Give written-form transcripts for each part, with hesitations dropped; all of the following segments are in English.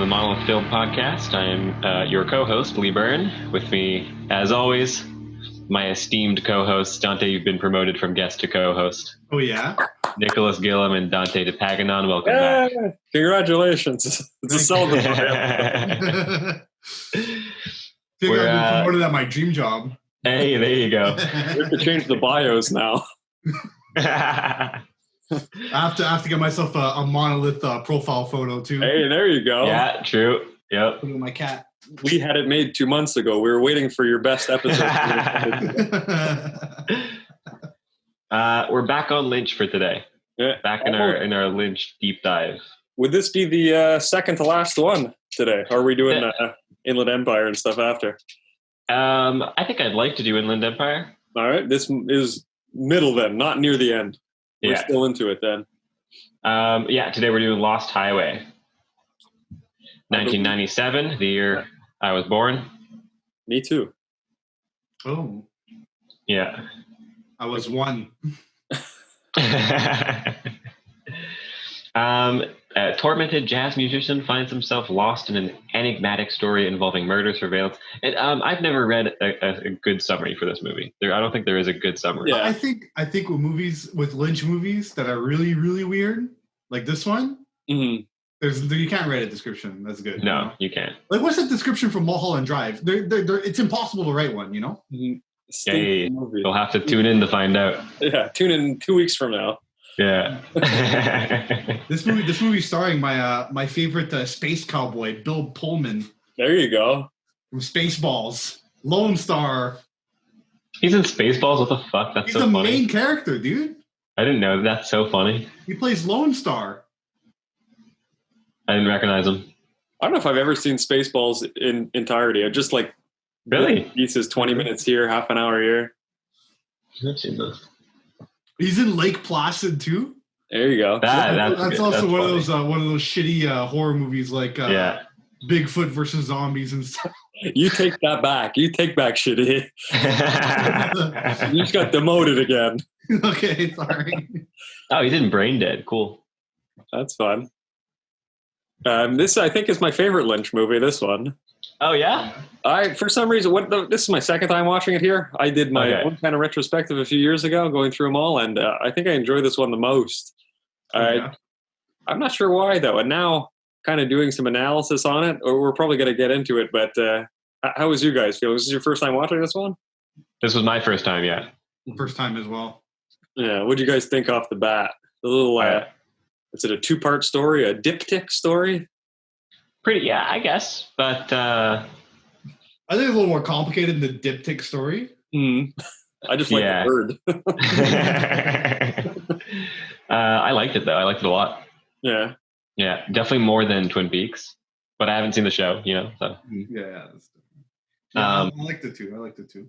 the Monolith Film Podcast. I am your co-host, Lee Byrne. With me, as always, my esteemed co-host, Dante. You've been promoted from guest to co-host. Oh, yeah? Nicholas Gillum and Dante DePaganon, welcome back. Congratulations. It's a celebratory. I've been promoted at my dream job. Hey, there you go. We have to change the bios now. I have to get myself a Monolith profile photo, too. Hey, there you go. Yeah, true. Yep. Put it with my cat. We had it made 2 months ago. We were waiting for your best episode. We're back on Lynch for today. Yeah. Back in our Lynch deep dive. Would this be the second to last one today? Or are we doing Inland Empire and stuff after? I think I'd like to do Inland Empire. All right. This is middle then, not near the end. We're still into it then. Today we're doing Lost Highway. 1997, the year I was born. Me too. Oh. Yeah. I was one. A tormented jazz musician finds himself lost in an enigmatic story involving murder, surveillance. And I've never read a good summary for this movie. I don't think there is a good summary. Yeah. I think with Lynch movies that are really, really weird, like this one, mm-hmm. You can't write a description. That's good. No, you can't. Like, what's the description for Mulholland Drive? It's impossible to write one, you know? Mm-hmm. Hey, you'll have to tune in to find out. Yeah, tune in 2 weeks from now. Yeah. This movie starring my favorite space cowboy, Bill Pullman. There you go. From Spaceballs. Lone Star. He's in Spaceballs? What the fuck? That's so funny. He's the main character, dude. I didn't know. That's so funny. He plays Lone Star. I didn't recognize him. I don't know if I've ever seen Spaceballs in entirety. I just like really pieces, 20 minutes here, half an hour here. I've seen those. He's in Lake Placid too. There you go. That's also one of those shitty horror movies like Bigfoot versus zombies and stuff. You take that back. You take back shitty. You just got demoted again. Okay, sorry. Oh, he's in Brain Dead. Cool. That's fun. This I think is my favorite Lynch movie. This one. Oh yeah. For some reason, this is my second time watching it here. I did my own kind of retrospective a few years ago, going through them all, and I think I enjoy this one the most. I'm not sure why though, and now kind of doing some analysis on it, or we're probably going to get into it. But how was you guys feeling? Was this your first time watching this one? This was my first time. Yeah. First time as well. Yeah. What did you guys think off the bat? The little. Is it a 2-part story? A diptych story? Pretty, yeah, I guess. But I think it's a little more complicated than the diptych story. I just like the word. I liked it though. I liked it a lot. Yeah. Yeah, definitely more than Twin Peaks. But I haven't seen the show, you know. So yeah. I liked it too.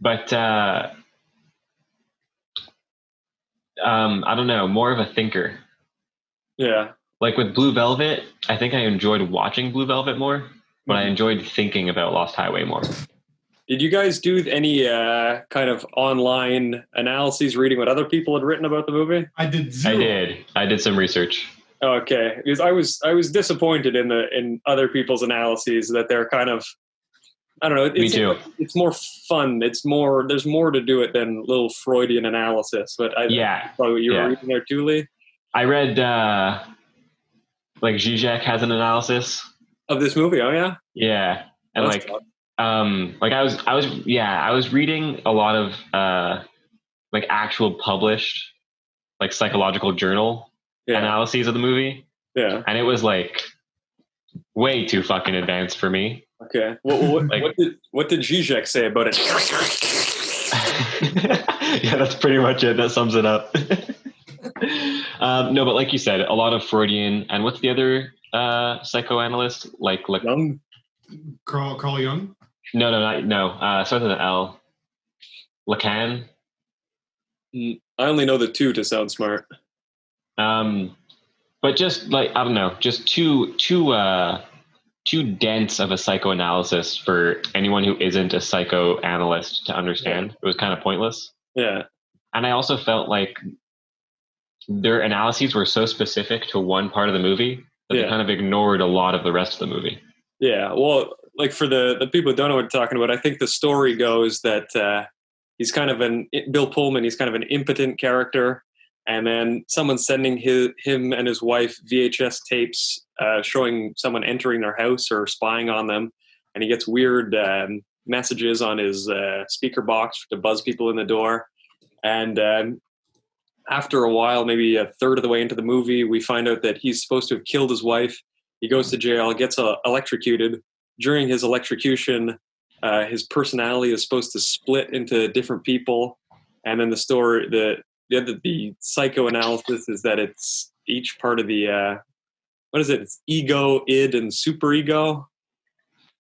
But I don't know, more of a thinker. Yeah. Like with Blue Velvet, I think I enjoyed watching Blue Velvet more, but I enjoyed thinking about Lost Highway more. Did you guys do any kind of online analyses, reading what other people had written about the movie? I did zero. I did some research. Okay, because I was disappointed in other people's analyses that they're kind of, I don't know. Me too. It's more fun. There's more to do it than little Freudian analysis. But I probably what you were reading there too, Lee. I read like Zizek has an analysis of this movie. Oh yeah. Yeah, and that's fun. I was reading a lot of like actual published like psychological journal analyses of the movie. Yeah, and it was like way too fucking advanced for me. Okay. What did Zizek say about it? Yeah, that's pretty much it. That sums it up. No, but like you said, a lot of Freudian, and what's the other psychoanalyst? Like Jung? Carl Jung? No. Starts with an L. Lacan. I only know the two to sound smart. But just like, I don't know, just too dense of a psychoanalysis for anyone who isn't a psychoanalyst to understand. It was kind of pointless. Yeah. And I also felt like their analyses were so specific to one part of the movie But they kind of ignored a lot of the rest of the movie. Yeah, well, like for the people who don't know what we're talking about, I think the story goes that he's kind of Bill Pullman, he's kind of an impotent character, and then someone's sending him and his wife VHS tapes showing someone entering their house or spying on them, and he gets weird messages on his speaker box to buzz people in the door. And after a while, maybe a third of the way into the movie, we find out that he's supposed to have killed his wife. He goes to jail, gets electrocuted. During his electrocution, his personality is supposed to split into different people. And then the story, the psychoanalysis is that it's each part of the, what is it? It's ego, id, and superego.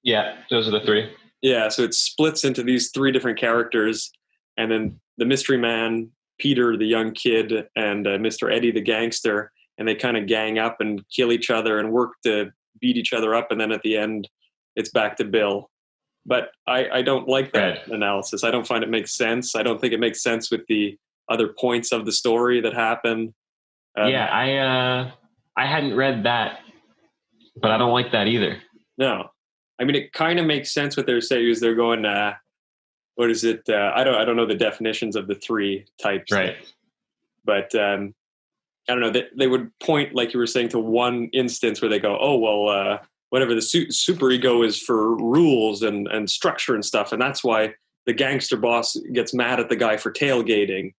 Yeah, those are the three. Yeah, so it splits into these three different characters. And then the mystery man, Peter, the young kid, and Mr. Eddie, the gangster, and they kind of gang up and kill each other and work to beat each other up. And then at the end, it's back to Bill. But I don't like that analysis. I don't find it makes sense. I don't think it makes sense with the other points of the story that happen. I hadn't read that, but I don't like that either. No. I mean, it kind of makes sense what they're saying is they're going, what is it? I don't know the definitions of the three types. Right. But I don't know. They would point, like you were saying, to one instance where they go, oh, well, whatever, the superego is for rules and structure and stuff. And that's why the gangster boss gets mad at the guy for tailgating.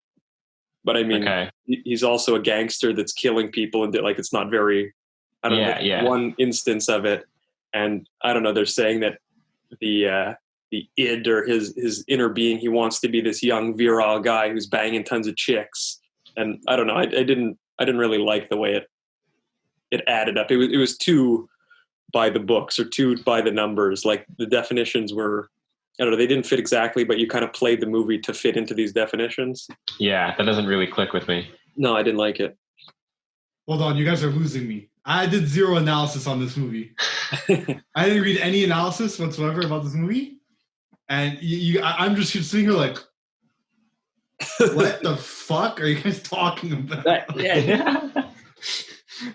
But I mean, he's also a gangster that's killing people. And like, it's not very, I don't know, one instance of it. And I don't know, they're saying that the id or his inner being, he wants to be this young virile guy who's banging tons of chicks. And I don't know, I didn't really like the way it added up. It was too by the books or too by the numbers. Like the definitions were, I don't know, they didn't fit exactly, but you kind of played the movie to fit into these definitions. Yeah, that doesn't really click with me. No, I didn't like it. Hold on, you guys are losing me. I did zero analysis on this movie. I didn't read any analysis whatsoever about this movie. And I'm just sitting here like, what the fuck are you guys talking about? Yeah.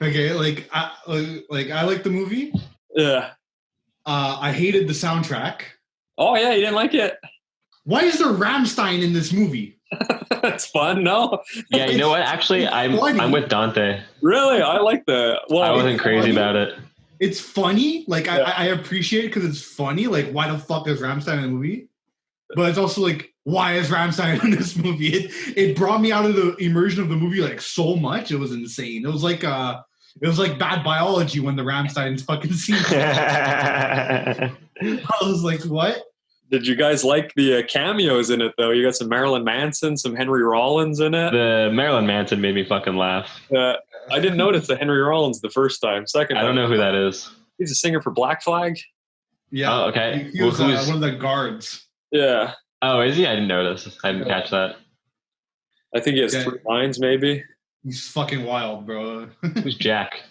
Okay, I like the movie. Yeah. I hated the soundtrack. Oh yeah, you didn't like it? Why is there Rammstein in this movie? That's fun, no? Yeah, you know what? Actually, I'm with Dante. Really? I like the... Well, I wasn't crazy about it. It's funny. Like, I appreciate it because it's funny. Like, why the fuck is Rammstein in the movie? But it's also like, why is Rammstein in this movie? It brought me out of the immersion of the movie like so much. It was insane. It was like bad biology when the Rammstein fucking scene. I was like, what? Did you guys like the cameos in it, though? You got some Marilyn Manson, some Henry Rollins in it. The Marilyn Manson made me fucking laugh. I didn't notice the Henry Rollins the first time. Second time, I don't know who that is. He's a singer for Black Flag. Yeah. Oh, okay. He was one of the guards. Yeah. Oh, is he? I didn't notice. I didn't catch that. I think he has 3 lines, maybe. He's fucking wild, bro. Who's Jack?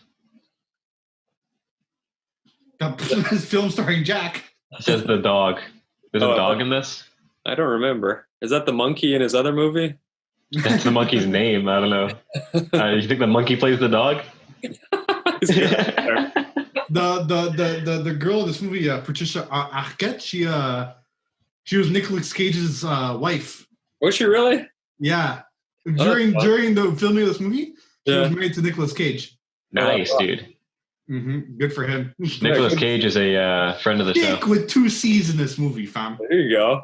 His film starring Jack. It says the dog. There's a dog in this? I don't remember. Is that the monkey in his other movie? That's the monkey's name. I don't know. You think the monkey plays the dog? The girl in this movie, Patricia Arquette, she was Nicolas Cage's wife. Was she really? Yeah. During the filming of this movie, she was married to Nicolas Cage. Nice, dude. Mm-hmm. Good for him. Nicolas Cage is a friend of the show. With 2 C's in this movie, fam. There you go.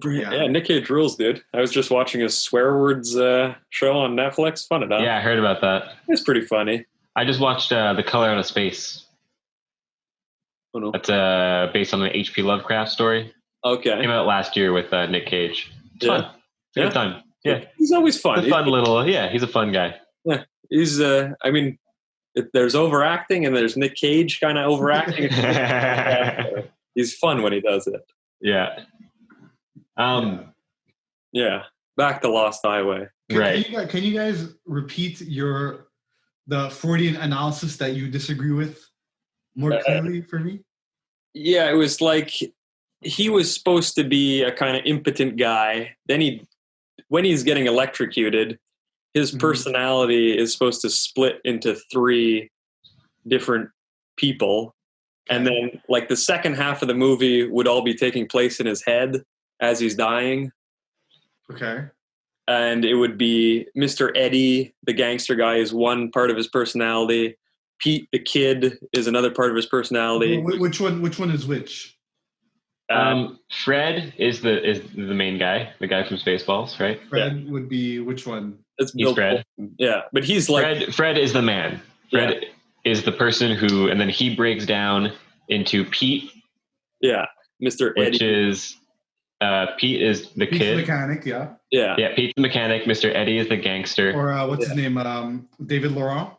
Yeah, Nick Cage rules, dude. I was just watching his swear words show on Netflix. Fun enough. Yeah, I heard about that. It's pretty funny. I just watched The Color Out of Space. Oh, no. That's based on an H.P. Lovecraft story. Okay. Came out last year with Nick Cage. It's fun. It's a good time. Yeah. He's always fun. He's a fun guy. Yeah. He's, I mean, there's overacting and there's Nick Cage kind of overacting. He's fun when he does it. Yeah. Yeah. Back to Lost Highway. Can you guys repeat the Freudian analysis that you disagree with more clearly for me? Yeah, it was like he was supposed to be a kind of impotent guy. Then when he's getting electrocuted, his personality is supposed to split into 3 different people. And then like the second half of the movie would all be taking place in his head as he's dying. Okay. And it would be Mr. Eddie, the gangster guy, is one part of his personality. Pete, the kid, is another part of his personality. Which one is which? Fred is the main guy, the guy from Spaceballs, right? Fred would be which one? He's Fred. Yeah, but he's like... Fred is the man. Fred is the person who, and then he breaks down into Pete. Yeah, Mr. Eddie. Which is, Pete is the Pete's kid. The mechanic, yeah. Yeah. Yeah, Pete's the mechanic. Mr. Eddie is the gangster. Or what's his name? David Laurent?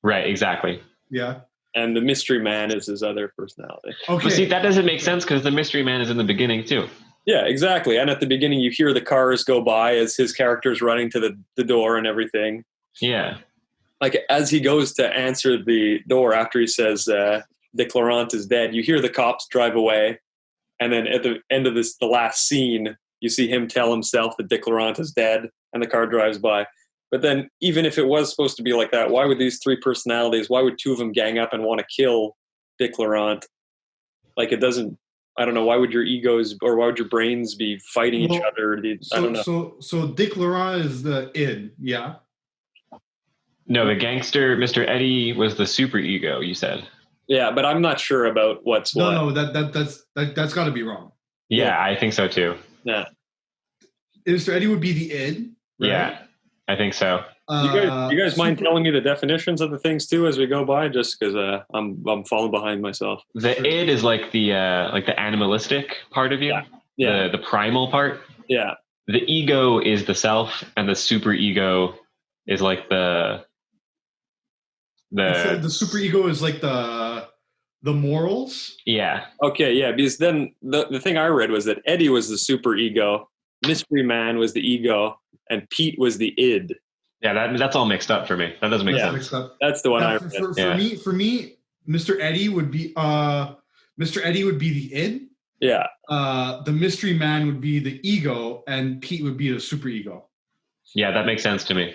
Right, exactly. Yeah. And the mystery man is his other personality. Okay. But see, that doesn't make sense because the mystery man is in the beginning too. Yeah, exactly. And at the beginning, you hear the cars go by as his character's running to the door and everything. Yeah. Like, as he goes to answer the door after he says, Dick Laurent is dead, you hear the cops drive away. And then at the end of the last scene, you see him tell himself that Dick Laurent is dead and the car drives by. But then, even if it was supposed to be like that, why would these 3 personalities, why would 2 of them gang up and want to kill Dick Laurent? Like, it doesn't, I don't know, why would your egos or why would your brains be fighting each other? I don't know. So Dick Laurent is the id, yeah? No, the gangster, Mr. Eddie, was the super ego, you said. Yeah, but I'm not sure about what's what. No, that's got to be wrong. Yeah, I think so too. Yeah. Mr. Eddie would be the id, right? Yeah, I think so. You guys mind telling me the definitions of the things too as we go by, just because I'm falling behind myself. The id is like the animalistic part of you, the primal part. Yeah. The ego is the self, and the super ego is like the super ego is like the morals. Yeah. Okay. Yeah. Because then the thing I read was that Eddie was the super ego, Mystery Man was the ego, and Pete was the id. Yeah, that's all mixed up for me. That doesn't make sense. Mixed up. That's the one I read. For me, Mr. Eddie would be the id. Yeah. The Mystery Man would be the ego, and Pete would be the super ego. Yeah, that makes sense to me.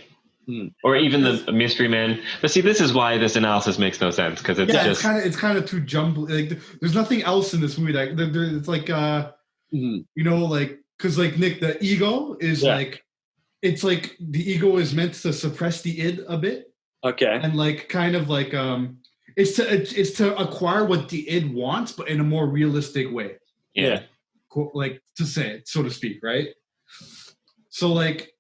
Or even the mystery man. But see, this is why this analysis makes no sense because it's kind of too jumbled. Like, there's nothing else in this movie that it's like you know, like, because like Nick, the ego is like, it's like the ego is meant to suppress the id a bit. Okay. And like kind of like it's to acquire what the id wants, but in a more realistic way. Yeah. Like to say it, so to speak, right? So like,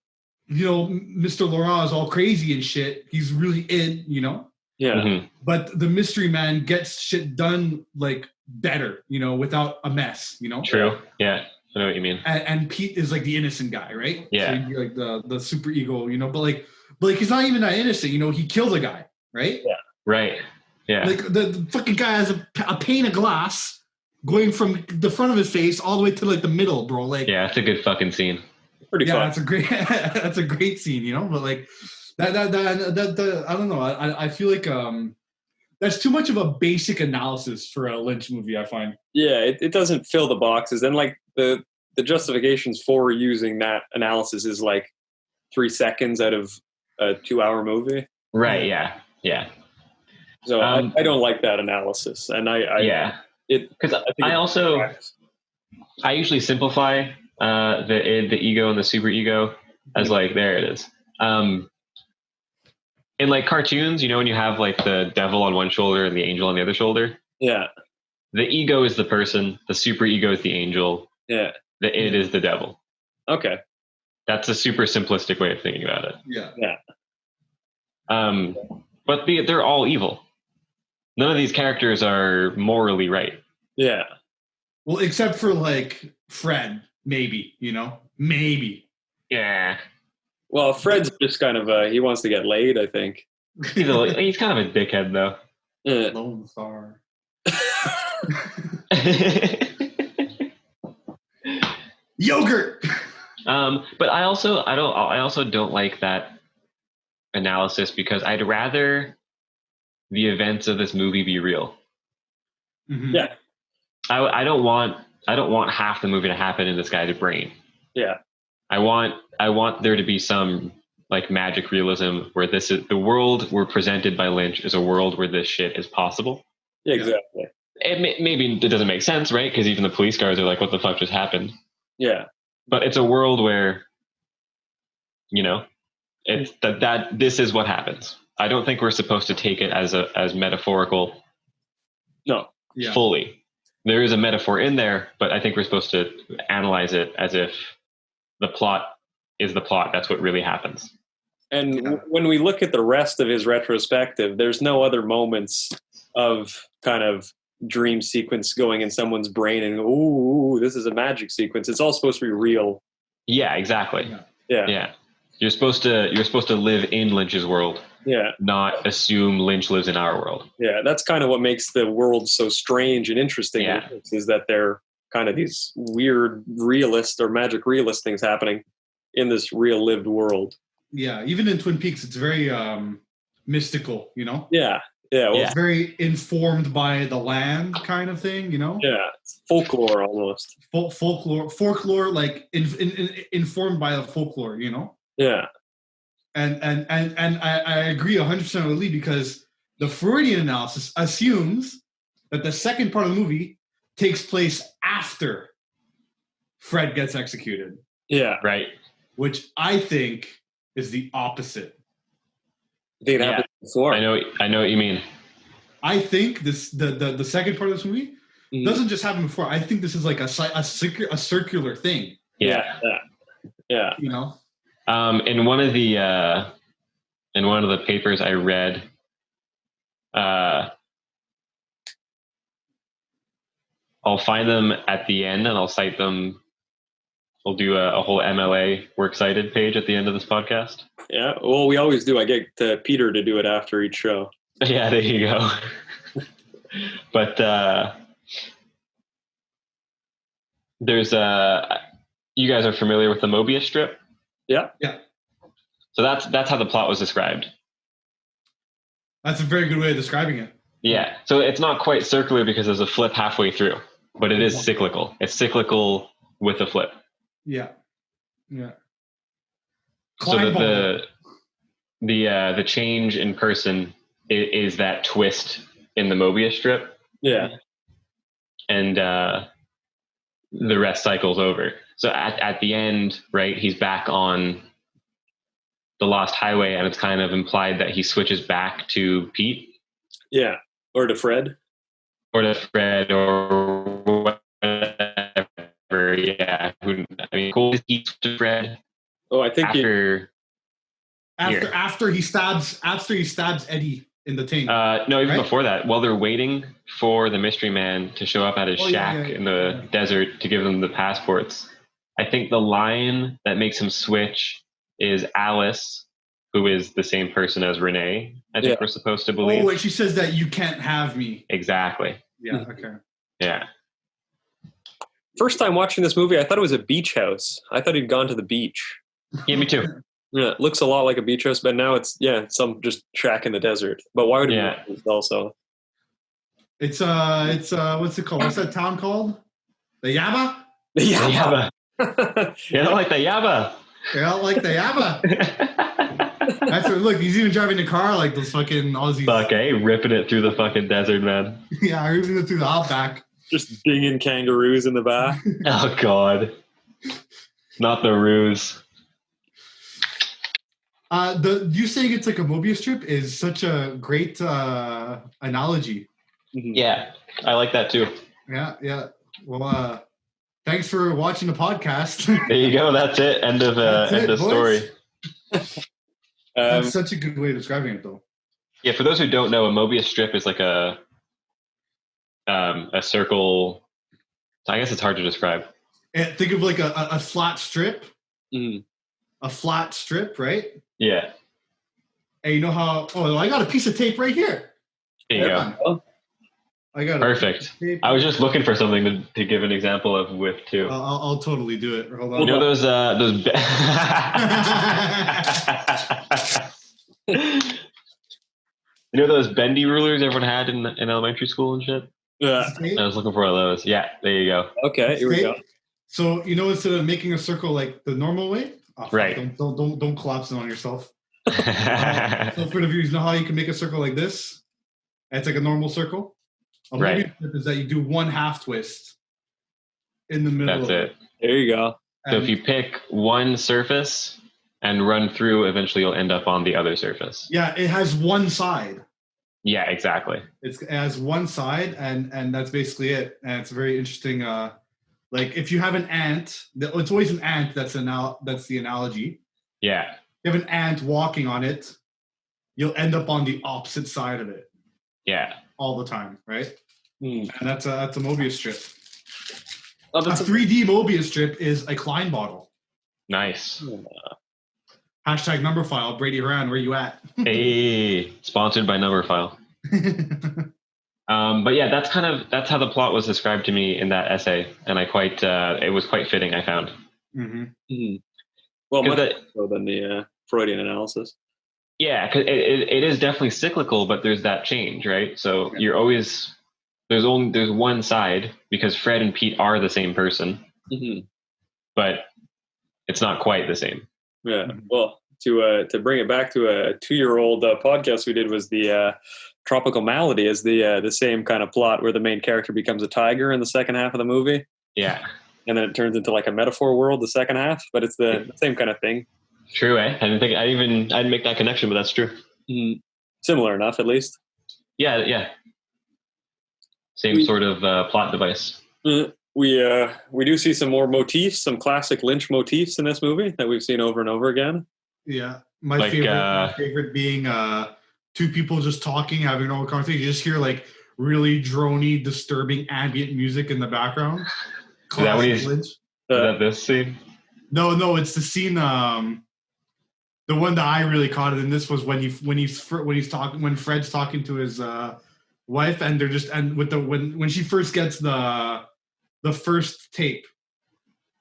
you know, Mr. Laurent is all crazy and shit. He's really id, you know? Yeah. Mm-hmm. But the mystery man gets shit done like better, you know, without a mess, you know? True. Yeah. I know what you mean. And Pete is like the innocent guy, right? Yeah. So he'd be like the super ego, you know, but like he's not even that innocent, you know, he killed a guy, right? Yeah. Right. Yeah. Like the fucking guy has a pane of glass going from the front of his face all the way to like the middle, bro. Like, yeah, that's a good fucking scene. Pretty fun. That's a great scene, you know. But like that I don't know. I feel like that's too much of a basic analysis for a Lynch movie, I find. Yeah, it doesn't fill the boxes. And like the justifications for using that analysis is like 3 seconds out of a 2-hour movie. Right. Yeah. Yeah. So I don't like that analysis, and I usually simplify the ego and the super ego as like, there it is. In like cartoons, you know, when you have like the devil on one shoulder and the angel on the other shoulder. Yeah. The ego is the person. The super ego is the angel. Yeah. The id is the devil. Okay. That's a super simplistic way of thinking about it. Yeah. Yeah. But they're all evil. None of these characters are morally right. Yeah. Well, except for like Fred, maybe, you know? Maybe. Yeah. Well, Fred's just kind of he wants to get laid, I think. He's kind of a dickhead, though. Yeah. Lone Star. Yogurt. But I also don't like that analysis because I'd rather the events of this movie be real. Mm-hmm. Yeah. I don't want half the movie to happen in this guy's brain. Yeah. I want there to be some like magic realism, where this is the world we're presented by Lynch is a world where this shit is possible. Yeah, exactly. Maybe it doesn't make sense, right? Because even the police cars are like, "What the fuck just happened?" Yeah, but it's a world where, it's that this is what happens. I don't think we're supposed to take it as metaphorical. No. Yeah. Fully. There is a metaphor in there, but I think we're supposed to analyze it as if the plot is the plot. That's what really happens. And when we look at the rest of his retrospective, there's no other moments of kind of dream sequence going in someone's brain and ooh, this is a magic sequence. It's all supposed to be real. Yeah, exactly. Yeah. You're supposed to live in Lynch's world. Yeah. Not assume Lynch lives in our world. Yeah, that's kind of what makes the world so strange and interesting. Yeah. Is that they're kind of these weird realist or magic realist things happening in this real lived world. Yeah, even in Twin Peaks, it's very mystical, Yeah. Yeah. It's very informed by the land kind of thing, Yeah, it's folklore almost. Folklore, like informed by the folklore, Yeah. And I agree 100% with Lee, because the Freudian analysis assumes that the second part of the movie takes place after Fred gets executed. Yeah. Right. Which I think is the opposite. I think it happened before. I know what you mean. I think the second part of this movie doesn't just happen before. I think this is like a circular thing. Yeah. In one of the papers I read, I'll find them at the end and I'll cite them. We'll do a whole MLA Works Cited page at the end of this podcast. Yeah, well, we always do. I get Peter to do it after each show. Yeah, there you go. But there's you guys are familiar with the Mobius strip? Yeah. So that's how the plot was described. That's a very good way of describing it. Yeah. So it's not quite circular because there's a flip halfway through, but it is cyclical. It's cyclical with a flip. Yeah. So the change in person is that twist in the Mobius strip. Yeah. And the rest cycles over. So at the end, right, he's back on the Lost Highway, and it's kind of implied that he switches back to Pete. Yeah. Or to Fred. Or to Fred, or whatever. Yeah. Cool. He switched to Fred. Oh, I think after he stabs Eddie in the tank. No, even before that, while they're waiting for the mystery man to show up at his shack in the desert to give them the passports, I think the line that makes him switch is Alice, who is the same person as Renee, I think we're supposed to believe. Oh, and she says that you can't have me. Exactly. Yeah, okay. Yeah. First time watching this movie, I thought it was a beach house. I thought he'd gone to the beach. Yeah, me too. Yeah, it looks a lot like a beach house, but now it's some just shack in the desert. But why would it be also? It's what's it called? What's that town called? The Yaba? The Yaba. You don't like the Yaba. You don't like the Yaba. That's what, look, he's even driving the car like those fucking Aussies. Fuck, ripping it through the fucking desert, man. Yeah, ripping it through the outback. Just dinging kangaroos in the back. Oh God. Not the ruse. You saying it's like a Mobius strip is such a great analogy. Yeah, I like that too. Yeah. Well, thanks for watching the podcast. There you go. That's it. End of story. That's such a good way of describing it, though. Yeah, for those who don't know, a Mobius strip is like a circle. I guess it's hard to describe. And think of like a flat strip. Mm. A flat strip, right? Yeah. And you know how? Oh, I got a piece of tape right here. There you go. I got perfect. I was just looking for something to give an example of with too. I'll totally do it. Hold on. You know those you know those bendy rulers everyone had in elementary school and shit? Yeah. I was looking for one of those. Yeah, there you go. Okay, here we go. So, instead of making a circle like the normal way, Right. Don't collapse it on yourself. So for the viewers, you know how you can make a circle like this? It's like a normal circle. A Mobius strip is that you do one half twist in the middle. That's it. There you go. So if you pick one surface and run through, eventually you'll end up on the other surface. Yeah, it has one side. Yeah, exactly. It has one side, and that's basically it. And it's very interesting. Like if you have an ant, it's always an ant. That's the analogy. Yeah. You have an ant walking on it, you'll end up on the opposite side of it. Yeah. All the time, right? Mm. And that's a Mobius strip. Oh, A 3D Mobius strip is a Klein bottle. Nice. Hashtag number file. Brady Haran, where you at? Hey, sponsored by Numberphile. But yeah, that's how the plot was described to me in that essay, and it was quite fitting, I found. Mm-hmm. Mm-hmm. Well, much more so than the Freudian analysis. Yeah, because it is definitely cyclical, but there's that change, right? So you're always there's one side, because Fred and Pete are the same person, but it's not quite the same. Yeah. Well, to bring it back to a 2-year-old podcast we did was the Tropical Malady is the same kind of plot where the main character becomes a tiger in the second half of the movie. Yeah. And then it turns into like a metaphor world the second half, but it's the same kind of thing. True, eh? I didn't make that connection, but that's true. Mm. Similar enough, at least. Yeah. Same sort of plot device. We do see some more motifs, some classic Lynch motifs in this movie that we've seen over and over again. Yeah, my favorite being two people just talking, having a normal conversation. You just hear like really drony, disturbing ambient music in the background. Is that is that this scene? No, it's the scene. The one that I really caught it in this was when Fred's talking to his wife, and they're just when she first gets the first tape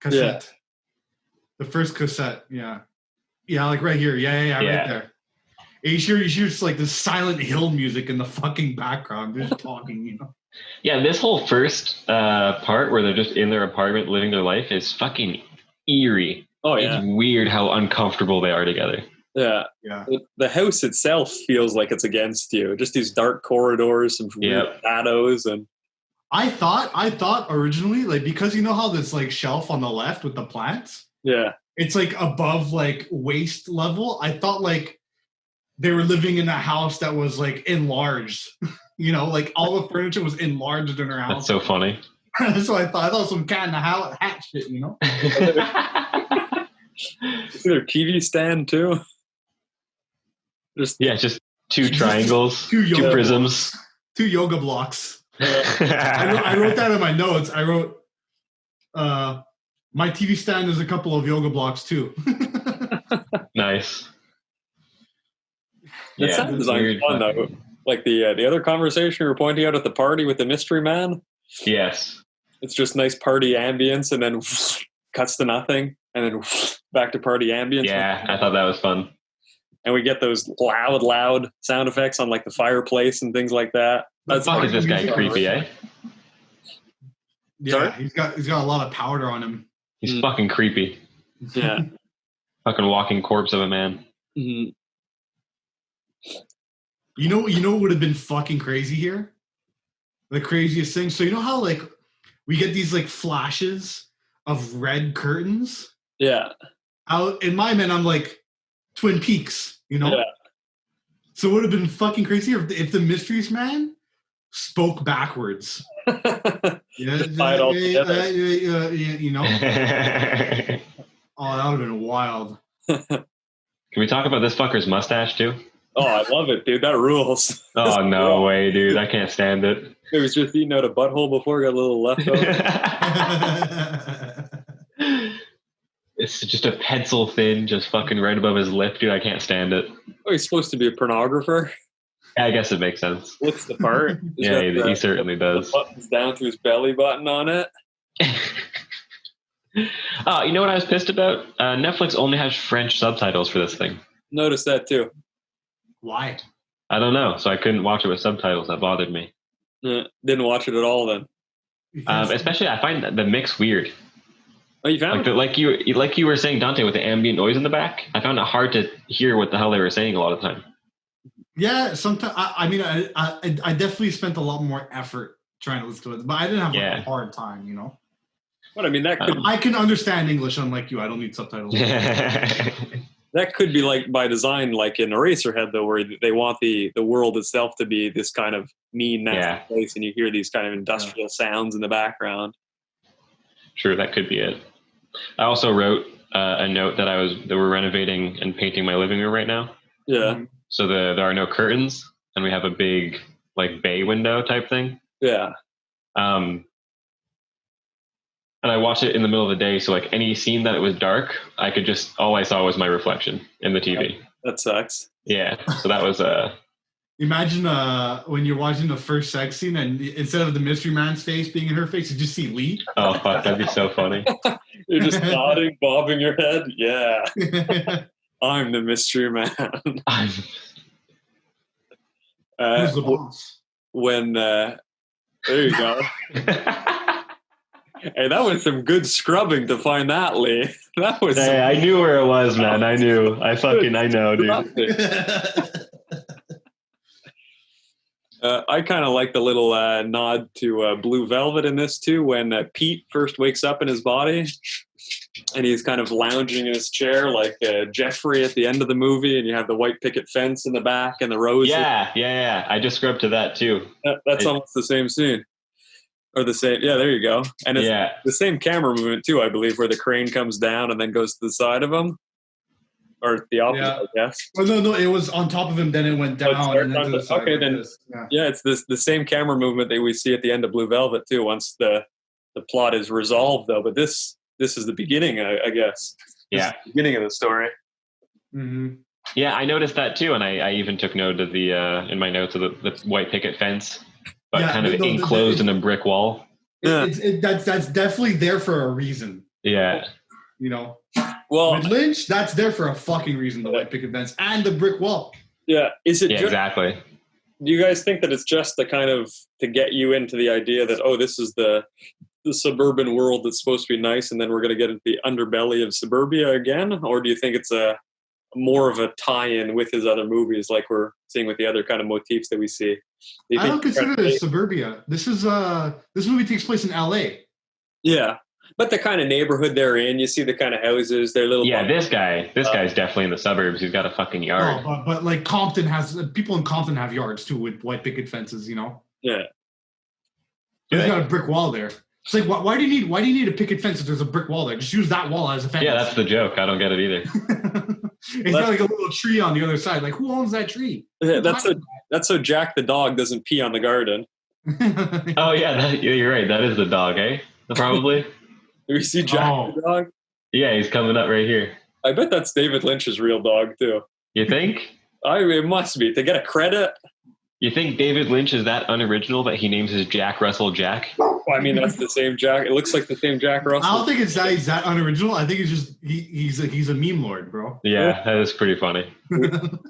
cassette, the first cassette, yeah, like right here, yeah, right there. And you hear just like this Silent Hill music in the fucking background. They're just talking, you know. Yeah, this whole first part where they're just in their apartment living their life is fucking eerie. Oh yeah, it's weird how uncomfortable they are together. Yeah. The house itself feels like it's against you. Just these dark corridors, some weird shadows, and I thought originally, like, because you know how this like shelf on the left with the plants, it's like above like waist level. I thought like they were living in a house that was like enlarged. You know, like all the furniture was enlarged in their house. That's so funny. So I thought some cat in the hat shit, you know. Is there a TV stand too? Just two triangles, two prisms, blocks. 2 yoga blocks. I wrote that in my notes. I wrote, my TV stand is a couple of yoga blocks too. Nice. That sound design fun though. Like the other conversation we were pointing out at the party with the mystery man. Yes. It's just nice party ambience, and then cuts to nothing, and then back to party ambience. Yeah, I thought that was fun. And we get those loud sound effects on like the fireplace and things like that. That's fuck is this guy creepy, eh? Yeah, sorry? he's got a lot of powder on him. He's fucking creepy. Yeah. Fucking walking corpse of a man. Mm-hmm. You know what would have been fucking crazy here? The craziest thing. So you know how like we get these like flashes of red curtains? Yeah. Out in my mind, I'm like Twin Peaks, you know? Yeah. So it would have been fucking crazy if the Mysteries Man spoke backwards. You know? Oh, that would have been wild. Can we talk about this fucker's mustache too? Oh, I love it, dude. That rules. Oh, no way, dude. I can't stand it. It was just eating out a butthole before, got a little left over. It's just a pencil thin, just fucking right above his lip, dude. I can't stand it. Oh, he's supposed to be a pornographer. Yeah, I guess it makes sense. Looks the part. Yeah, he certainly does. Buttons down to his belly button on it. Oh, you know what I was pissed about? Netflix only has French subtitles for this thing. Noticed that too. Why? I don't know. So I couldn't watch it with subtitles. That bothered me. Didn't watch it at all then. Especially, I find the mix weird. Oh, you found it? Like you were saying, Dante, with the ambient noise in the back. I found it hard to hear what the hell they were saying a lot of the time. Yeah, sometimes I definitely spent a lot more effort trying to listen to it, but I didn't have a hard time, you know. But I mean, that could I can understand English, unlike you. I don't need subtitles. That could be like by design, like in Eraserhead, though, where they want the world itself to be this kind of mean, nasty place, and you hear these kind of industrial sounds in the background. True, that could be it. I also wrote a note that we're renovating and painting my living room right now. Yeah. So there are no curtains, and we have a big like bay window type thing. Yeah. And I watched it in the middle of the day, so like any scene that it was dark, all I saw was my reflection in the TV. That sucks. Yeah. So that was Imagine when you're watching the first sex scene, and instead of the mystery man's face being in her face, you just see Lee. Oh fuck, that'd be so funny. You're just nodding, bobbing your head. Yeah. I'm the mystery man. Who's the boss? When there you go. Hey, that was some good scrubbing to find that, Lee. That was. Hey, I knew where it was, man. I knew. I know, dude. I kind of like the little nod to Blue Velvet in this too. When Pete first wakes up in his body, and he's kind of lounging in his chair like Jeffrey at the end of the movie, and you have the white picket fence in the back and the roses. Yeah. I just scrubbed to that too. That's almost the same scene. Or the same, yeah, there you go. And it's the same camera movement too, I believe, where the crane comes down and then goes to the side of him. Or the opposite, I guess. Oh, no, it was on top of him, then it went down. And then to the side it's the same camera movement that we see at the end of Blue Velvet too, once the plot is resolved though. But this is the beginning, I guess. Yeah. The beginning of the story. Mm-hmm. Yeah, I noticed that too, and I even took note of the in my notes of the white picket fence. But kind of enclosed in a brick wall. That's definitely there for a reason. Yeah. You know? Well, with Lynch, that's there for a fucking reason, the white picket fence and the brick wall. Yeah. Is it exactly. Do you guys think that it's just the kind of to get you into the idea that, oh, this is the suburban world that's supposed to be nice, and then we're going to get into the underbelly of suburbia again? Or do you think it's more of a tie-in with his other movies, like we're seeing with the other kind of motifs that we see? I don't consider it suburbia. This movie takes place in LA. Yeah, but the kind of neighborhood they're in, you see the kind of houses, their little. Yeah, this guy's definitely in the suburbs. He's got a fucking yard. Oh, but like people in Compton have yards too with white picket fences. You know. Yeah. He's got a brick wall there. It's like, why do you need a picket fence if there's a brick wall there? Just use that wall as a fence. Yeah, that's the joke. I don't get it either. It's got like a little tree on the other side. Like, who owns that tree? Yeah, that's so Jack the dog doesn't pee on the garden. Oh yeah, you're right. That is the dog, eh? Probably. Do we see Jack the dog? Yeah, he's coming up right here. I bet that's David Lynch's real dog too. You think? It must be to get a credit. You think David Lynch is that unoriginal that he names his Jack Russell Jack? Well, I mean, that's the same Jack. It looks like the same Jack Russell. I don't think it's that he's that unoriginal. I think it's just he's a meme lord, bro. Yeah, that is pretty funny.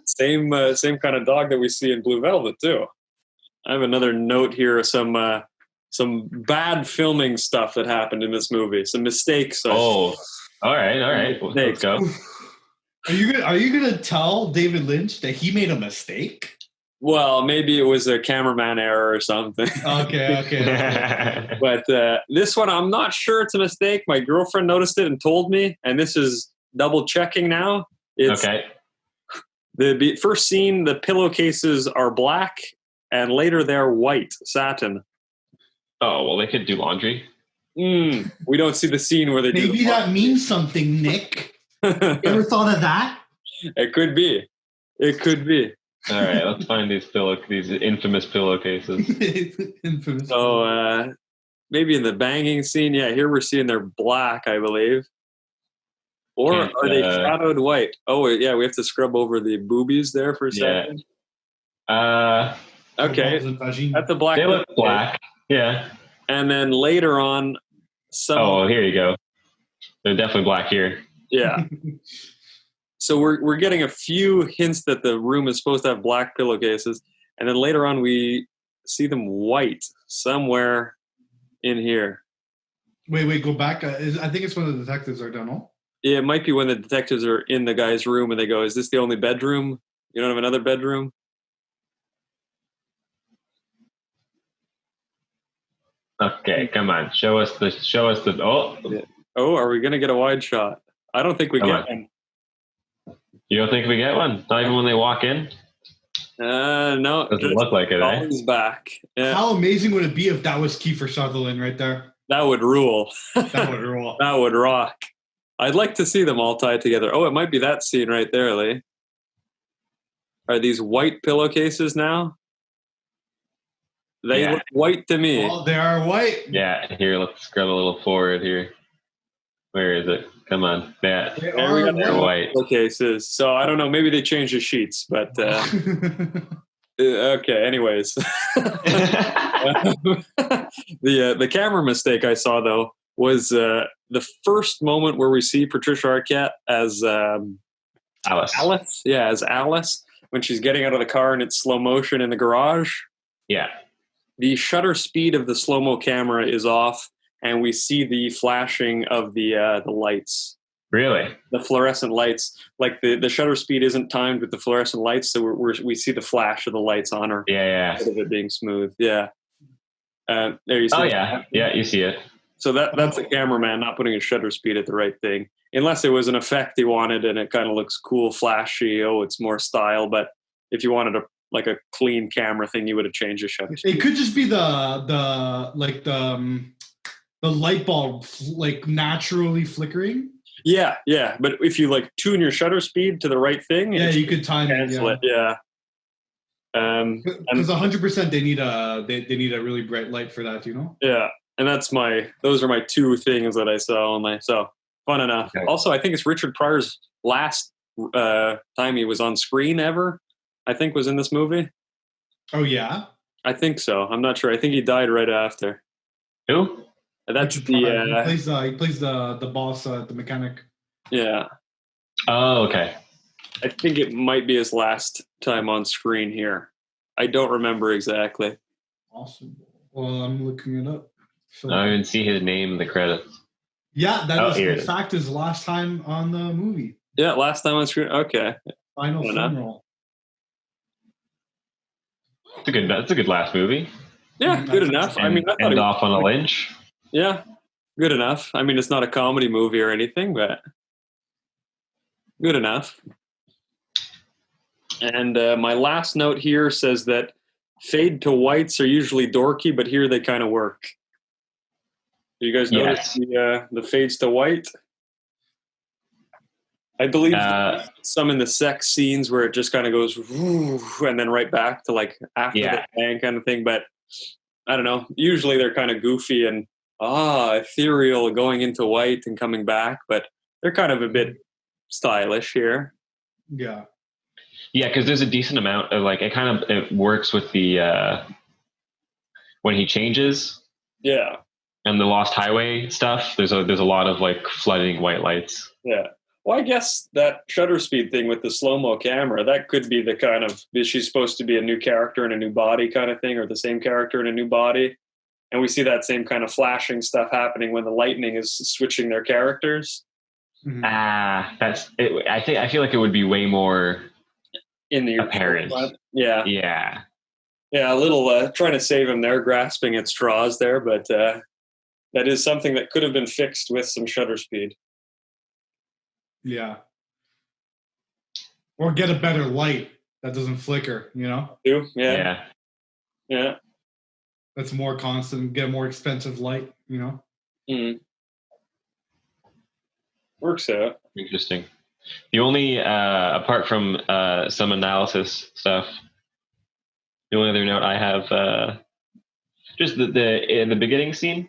Same kind of dog that we see in Blue Velvet too. I have another note here of some bad filming stuff that happened in this movie. Some mistakes. All right. Well, let's go. Are you gonna tell David Lynch that he made a mistake? Well, maybe it was a cameraman error or something. Okay. But this one, I'm not sure it's a mistake. My girlfriend noticed it and told me, and this is double checking now. Okay. The first scene, the pillowcases are black, and later they're white, satin. Oh, well, they could do laundry. We don't see the scene where they do. Maybe that means something, Nick. You ever thought of that? It could be. All right, let's find these infamous pillowcases. Infamous. So maybe in the banging scene, here we're seeing they're black, I believe. Or are they shadowed white? Oh, yeah, we have to scrub over the boobies there for a second. Okay, that's the black. They look black. Yeah. And then later on, here you go. They're definitely black here. Yeah. So we're getting a few hints that the room is supposed to have black pillowcases, and then later on we see them white somewhere in here. Wait, go back. I think it's when the detectives are done. Oh? Yeah, it might be when the detectives are in the guy's room and they go, "Is this the only bedroom? You don't have another bedroom?" Okay, come on. Show us the. Oh, Yeah. Oh, are we gonna get a wide shot? I don't think we come get on. one. You don't think we get one? Not even when they walk in? No. Doesn't look like it, eh? Always back. Yeah. How amazing would it be if that was Kiefer Sutherland right there? That would rule. That would rule. That would rock. I'd like to see them all tied together. Oh, it might be that scene right there, Lee. Are these white pillowcases now? They look white to me. Oh, they are white. Yeah, here, let's scrub a little forward here. Where is it? Come on. Yeah, They There we are got they're white. pillowcases. So I don't know. Maybe they changed the sheets, but okay. Anyways, the camera mistake I saw though was the first moment where we see Patricia Arquette as Alice. Yeah, as Alice when she's getting out of the car and it's slow motion in the garage. Yeah. The shutter speed of the slow-mo camera is off, and we see the flashing of the lights. Really? The fluorescent lights. Like the shutter speed isn't timed with the fluorescent lights, so we see the flash of the lights on her. Yeah. Instead of it being smooth. Yeah. There you see. Oh, yeah. Yeah, you see it. So that's the cameraman not putting his shutter speed at the right thing. Unless it was an effect he wanted and it kind of looks cool, flashy, it's more style. But if you wanted a clean camera thing, you would have changed the shutter speed. It could just be the light bulb naturally flickering. Yeah. But if you tune your shutter speed to the right thing, you could time it. Yeah. Because 100% they need a really bright light for that, Yeah, and those are my two things that I saw only. So fun enough. Okay. Also, I think it's Richard Pryor's last time he was on screen ever. I think was in this movie. Oh yeah, I think so. I'm not sure. I think he died right after. Who? That's he plays the boss, the mechanic. Yeah. Oh, okay. I think it might be his last time on screen here. I don't remember exactly. Awesome. Well, I'm looking it up. So, I don't even see his name in the credits. Yeah, that is in fact his last time on the movie. Yeah, last time on screen. Okay. Final film role. That's a good last movie. Yeah, good enough. I thought end off on a Lynch. Yeah, good enough. It's not a comedy movie or anything, but good enough. And my last note here says that fade to whites are usually dorky, but here they kind of work. Do you guys notice the fades to white? I believe some in the sex scenes where it just kind of goes and then right back to after the bang kind of thing. But I don't know. Usually they're kind of goofy and ethereal going into white and coming back, but they're kind of a bit stylish here. Yeah. Yeah, because there's a decent amount of it works with the when he changes. Yeah. And the Lost Highway stuff. There's a lot of flooding white lights. Yeah. Well, I guess that shutter speed thing with the slow-mo camera, that could be the kind of, is she supposed to be a new character in a new body kind of thing, or the same character in a new body? And we see that same kind of flashing stuff happening when the lightning is switching their characters. Mm-hmm. That's it. I feel like it would be way more in the apparent. Yeah. Yeah. Yeah, a little trying to save him there, grasping at straws there, but that is something that could have been fixed with some shutter speed. Yeah. Or get a better light that doesn't flicker, Yeah. That's more constant, get a more expensive light, Mm. Works out. Interesting. The only, apart from some analysis stuff, the only other note I have, just the in the beginning scene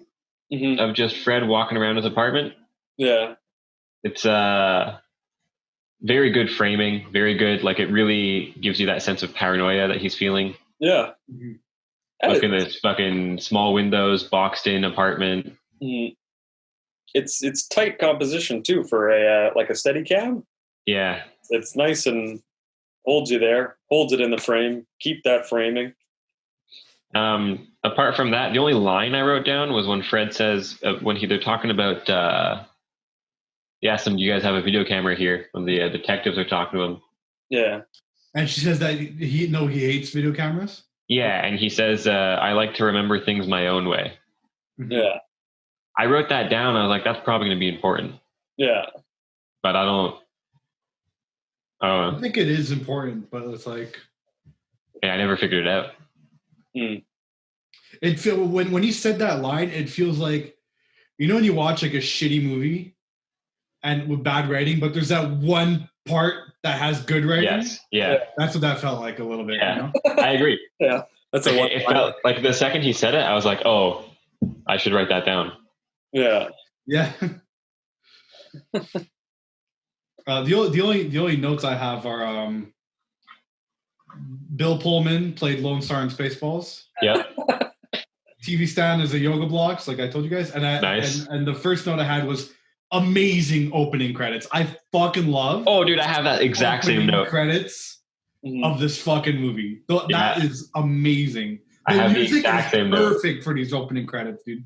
of just Fred walking around his apartment. Yeah. It's very good framing, very good. It really gives you that sense of paranoia that he's feeling. Yeah. Mm-hmm. Look at this fucking small windows, boxed in apartment. Mm. It's tight composition too for a steady cam. Yeah. It's nice and holds you there, holds it in the frame, keep that framing. Apart from that, the only line I wrote down was when Fred says when they're talking about he asked them, "Do you guys have a video camera here?" When the detectives are talking to him. Yeah. And she says that he hates video cameras. Yeah, and he says, "I like to remember things my own way." Yeah. I wrote that down. I was like, "That's probably going to be important." Yeah. But I don't know. I think it is important, but it's like, yeah, I never figured it out. It feel when he said that line, it feels like, when you watch like a shitty movie and with bad writing, but there's that one part that has good writing. Yes, yeah. That's what that felt like a little bit. Yeah, I agree. Yeah, that's it felt like the second he said it, I was like, "Oh, I should write that down." Yeah. Yeah. The only notes I have are Bill Pullman played Lone Star in Spaceballs. Yeah. TV stand is a yoga blocks, like I told you guys, and the first note I had was amazing opening credits. I fucking love. Oh, dude, I have that exact same note. Credits of this fucking movie. That is amazing. I have the exact same note. Perfect for these opening credits, dude.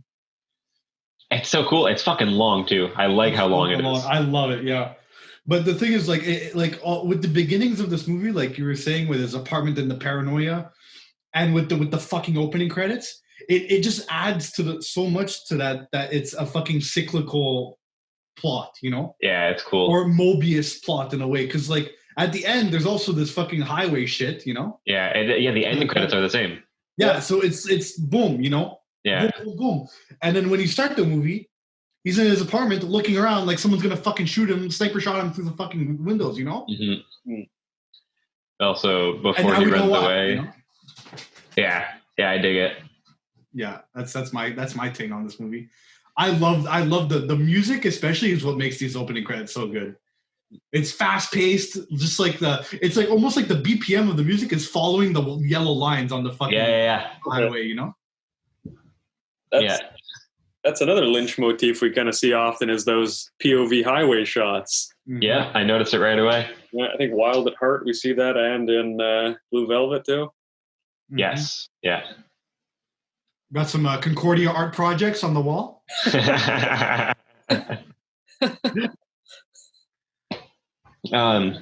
It's so cool. It's fucking long too. I like how long it is. I love it. Yeah. But the thing is, with the beginnings of this movie, like you were saying, with his apartment and the paranoia, and with the fucking opening credits, it just adds to so much to that it's a fucking cyclical plot, Yeah, it's cool. Or Mobius plot in a way, because like at the end, there's also this fucking highway shit, Yeah, the ending credits are the same. Yeah, so it's boom, Yeah. Boom, boom, boom. And then when you start the movie, he's in his apartment looking around like someone's gonna fucking shoot him, sniper shot him through the fucking windows, Mm-hmm. Also, before he runs away. Yeah, I dig it. Yeah, that's my take on this movie. I love the music, especially, is what makes these opening credits so good. It's fast paced, just like it's like almost like the BPM of the music is following the yellow lines on the fucking highway, That's another Lynch motif we kind of see often, is those POV highway shots. Yeah, I noticed it right away. Yeah, I think Wild at Heart, we see that, and in Blue Velvet too. Yes, yeah. Got some Concordia art projects on the wall. You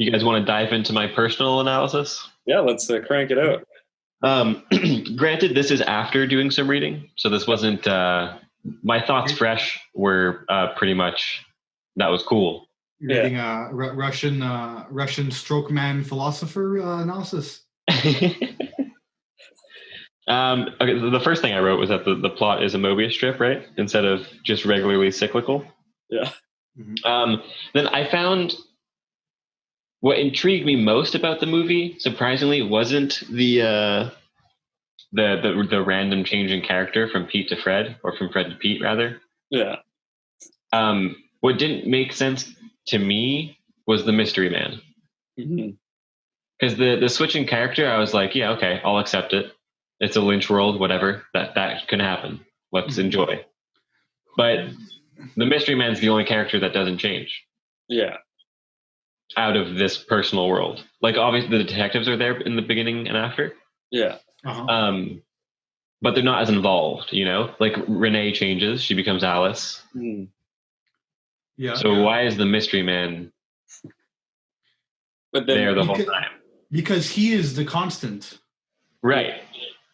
guys want to dive into my personal analysis? Yeah, let's crank it out. Granted, this is after doing some reading, so this wasn't my thoughts fresh were pretty much that was cool. Reading Russian stroke man philosopher analysis. Okay, the first thing I wrote was that the plot is a Mobius strip, right? Instead of just regularly cyclical. Yeah. Then I found what intrigued me most about the movie, surprisingly, wasn't the random change in character from Pete to Fred, or from Fred to Pete, rather. Yeah. What didn't make sense to me was the mystery man. Because the switch in character, I was like, yeah, okay, I'll accept it. It's a Lynch world, whatever. That can happen. Let's enjoy. But the mystery man's the only character that doesn't change. Yeah. Out of this personal world. Like, obviously the detectives are there in the beginning and after. Yeah. But they're not as involved, Like, Renee changes, she becomes Alice. Yeah. So why is the mystery man there the whole time? Because he is the constant. Right.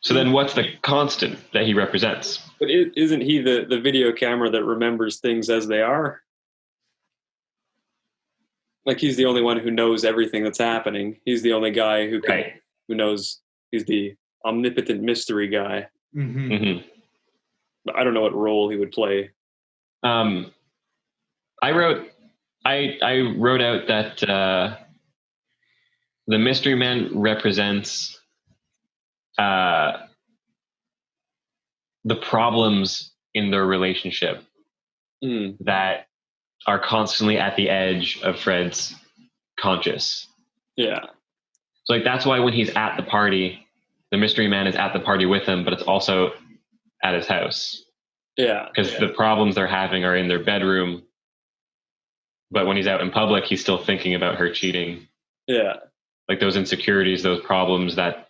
So then what's the constant that he represents? But isn't he the video camera that remembers things as they are? Like, he's the only one who knows everything that's happening. He's the only guy who knows. He's the omnipotent mystery guy. But I don't know what role he would play. I wrote out that the mystery man represents the problems in their relationship that are constantly at the edge of Fred's conscious. Yeah. So like that's why when he's at the party, the mystery man is at the party with him, but it's also at his house. Yeah. Because the problems they're having are in their bedroom. But when he's out in public, he's still thinking about her cheating. Yeah. Like those insecurities, those problems that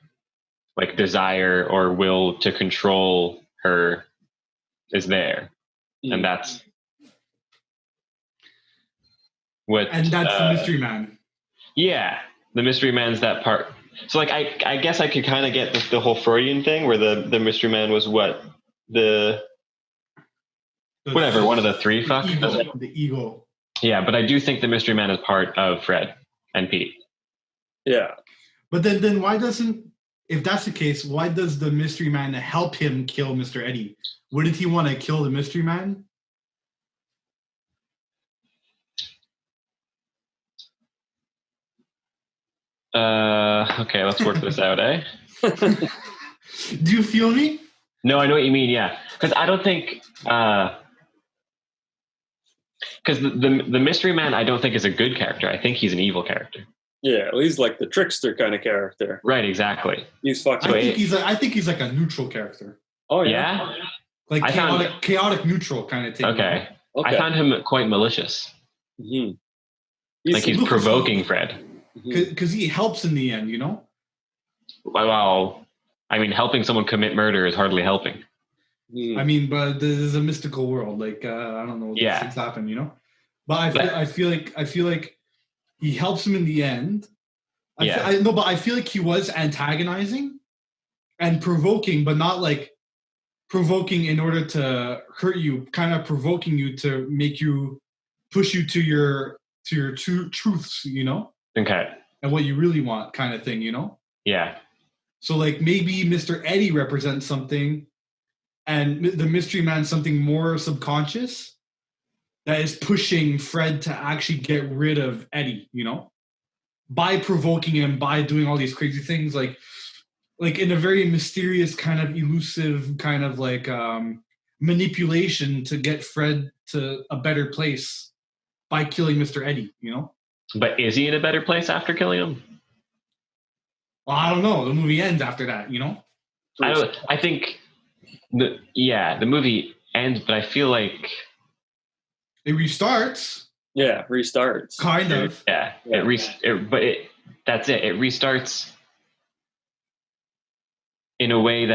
like desire or will to control her is there, and that's what. And that's the mystery man. Yeah, the mystery man's that part. So like I guess I could kind of get the whole Freudian thing where the mystery man was what whatever one of the three the ego. Yeah, but I do think the mystery man is part of Fred and Pete. Yeah, but then why doesn't, if that's the case, why does the mystery man help him kill Mr. Eddie? Wouldn't he want to kill the mystery man? Okay, let's work this out, eh? Do you feel me? No, I know what you mean. Yeah, because I don't think because the mystery man I don't think is a good character. I think he's an evil character. Yeah, well, he's like the trickster kind of character. Right, exactly. He's fucking. I think he's like a neutral character. Oh yeah, like chaotic neutral kind of thing. Okay. I found him quite malicious. Mm-hmm. He's provoking Fred. Because he helps in the end, you know? Well, I mean, helping someone commit murder is hardly helping. I mean, but this is a mystical world. Like, I don't know what things happen, you know? But I feel like he helps him in the end. But I feel like he was antagonizing and provoking, but not like provoking in order to hurt you, kind of provoking you to make you, push you to your true truths, you know? Okay. And what you really want, kind of thing, you know? Yeah. So, like, maybe Mr. Eddie represents something, and the mystery man something more subconscious that is pushing Fred to actually get rid of Eddie, you know? By provoking him, by doing all these crazy things, like in a very mysterious, kind of elusive, kind of like manipulation to get Fred to a better place by killing Mr. Eddie, you know? But is he in a better place after killing him? Well, I don't know. The movie ends after that, you know? I think the movie ends, but I feel like it restarts. Yeah, restarts. Kind of. Yeah. That's it. It restarts in a way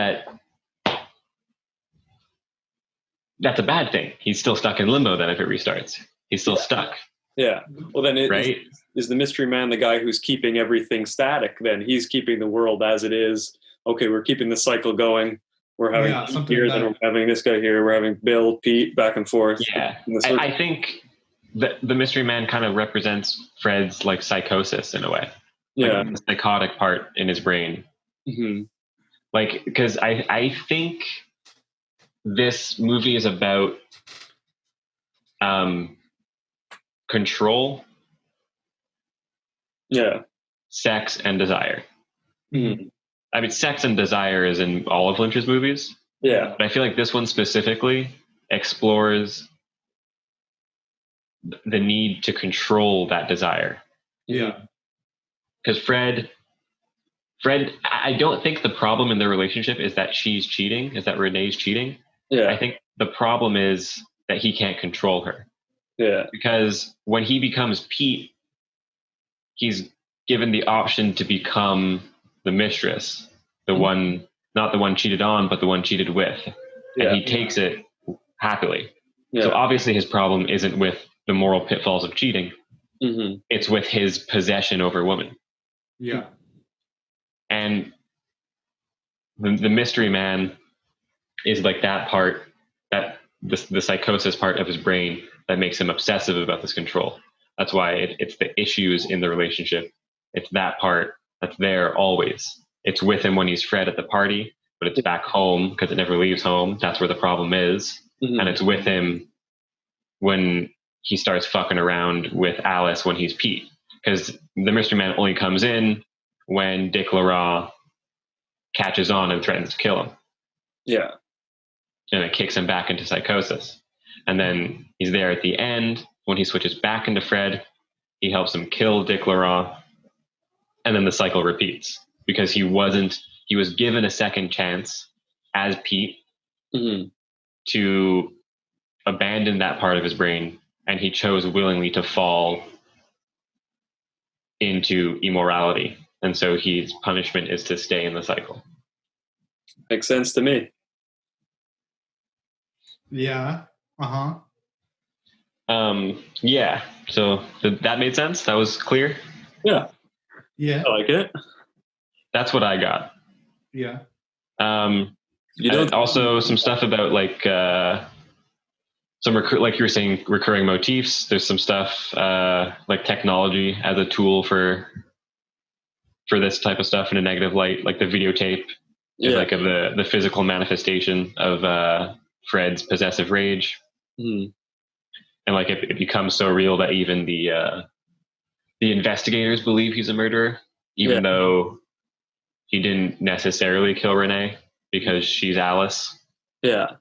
that's a bad thing. He's still stuck in limbo then if it restarts. He's still stuck. Yeah. Well, then right? Is the mystery man the guy who's keeping everything static? Then he's keeping the world as it is. Okay, we're keeping the cycle going. We're having here, then we're having this guy here. We're having Bill, Pete, back and forth. Yeah, I think the mystery man kind of represents Fred's like psychosis in a way. Yeah, the psychotic part in his brain. Mm-hmm. Like, because I think this movie is about control, sex, and desire. Mm-hmm. I mean, sex and desire is in all of Lynch's movies. Yeah, but I feel like this one specifically explores the need to control that desire. Yeah, because Fred, I don't think the problem in their relationship is that she's cheating, is that Renee's cheating. Yeah, I think the problem is that he can't control her. Yeah, because when he becomes Pete, he's given the option to become the mistress, the one, not the one cheated on, but the one cheated with. And he takes it happily. Yeah. So obviously his problem isn't with the moral pitfalls of cheating. Mm-hmm. It's with his possession over women. Yeah. And the mystery man is like that part, that the psychosis part of his brain that makes him obsessive about this control. That's why it's the issues in the relationship. It's that part that's there always. It's with him when he's Fred at the party, but it's back home because it never leaves home. That's where the problem is. Mm-hmm. And it's with him when he starts fucking around with Alice when he's Pete. Because the mystery man only comes in when Dick Laurent catches on and threatens to kill him. Yeah. And it kicks him back into psychosis. And then he's there at the end when he switches back into Fred. He helps him kill Dick Laurent. And then the cycle repeats because he was given a second chance as Pete mm-hmm. to abandon that part of his brain. And he chose willingly to fall into immorality. And so his punishment is to stay in the cycle. Makes sense to me. Yeah. Uh-huh. Yeah. So that made sense. That was clear. Yeah. Yeah. I like it. That's what I got. Yeah. You don't also some stuff about like some like you were saying, recurring motifs. There's some stuff like technology as a tool for this type of stuff in a negative light, like the videotape is like the physical manifestation of Fred's possessive rage. Mm. And like it becomes so real that even the investigators believe he's a murderer, even though he didn't necessarily kill Renee because she's Alice. Yeah.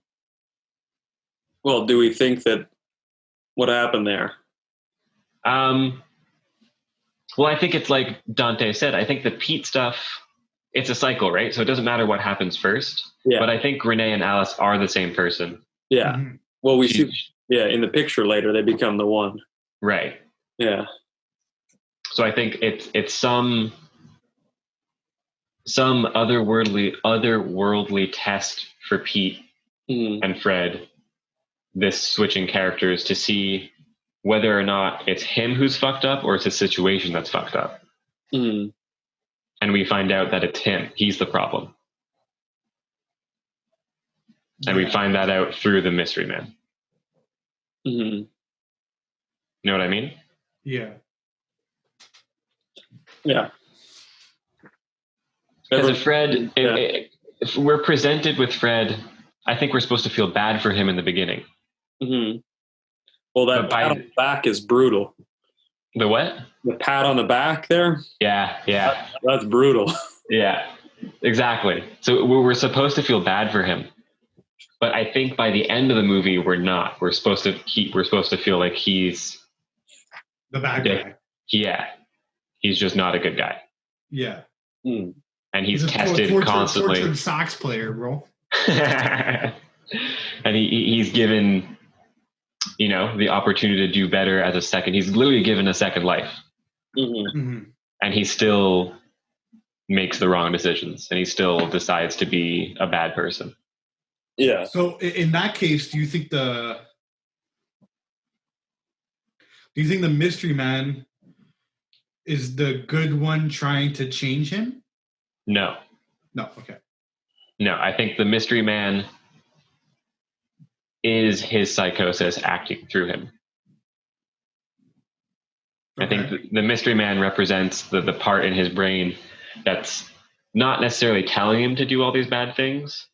Well, do we think that what happened there? Well, I think it's like Dante said. I think the Pete stuff, it's a cycle, right? So it doesn't matter what happens first. Yeah. But I think Renee and Alice are the same person. Yeah. Mm-hmm. Well, we see. Yeah, in the picture later, they become the one. Right. Yeah. So I think it's some otherworldly test for Pete and Fred, this switching characters to see whether or not it's him who's fucked up or it's a situation that's fucked up. And we find out that it's him. He's the problem. And we find that out through the mystery man. You know what I mean? Yeah. Yeah. Because if we're presented with Fred, I think we're supposed to feel bad for him in the beginning. Well, that pat on the back is brutal. The what? The pat on the back there? Yeah. That's brutal. Yeah, exactly. So we're supposed to feel bad for him. But I think by the end of the movie, we're not. We're supposed to feel like he's the bad guy. Yeah. He's just not a good guy. Yeah. And he's tested constantly. Tortured sax player, bro. And he's given, the opportunity to do better as a second. He's literally given a second life. And he still makes the wrong decisions. And he still decides to be a bad person. Yeah. So in that case, do you think the mystery man is the good one trying to change him? No. Okay. No, I think the mystery man is his psychosis acting through him. Okay. I think the mystery man represents the part in his brain that's not necessarily telling him to do all these bad things,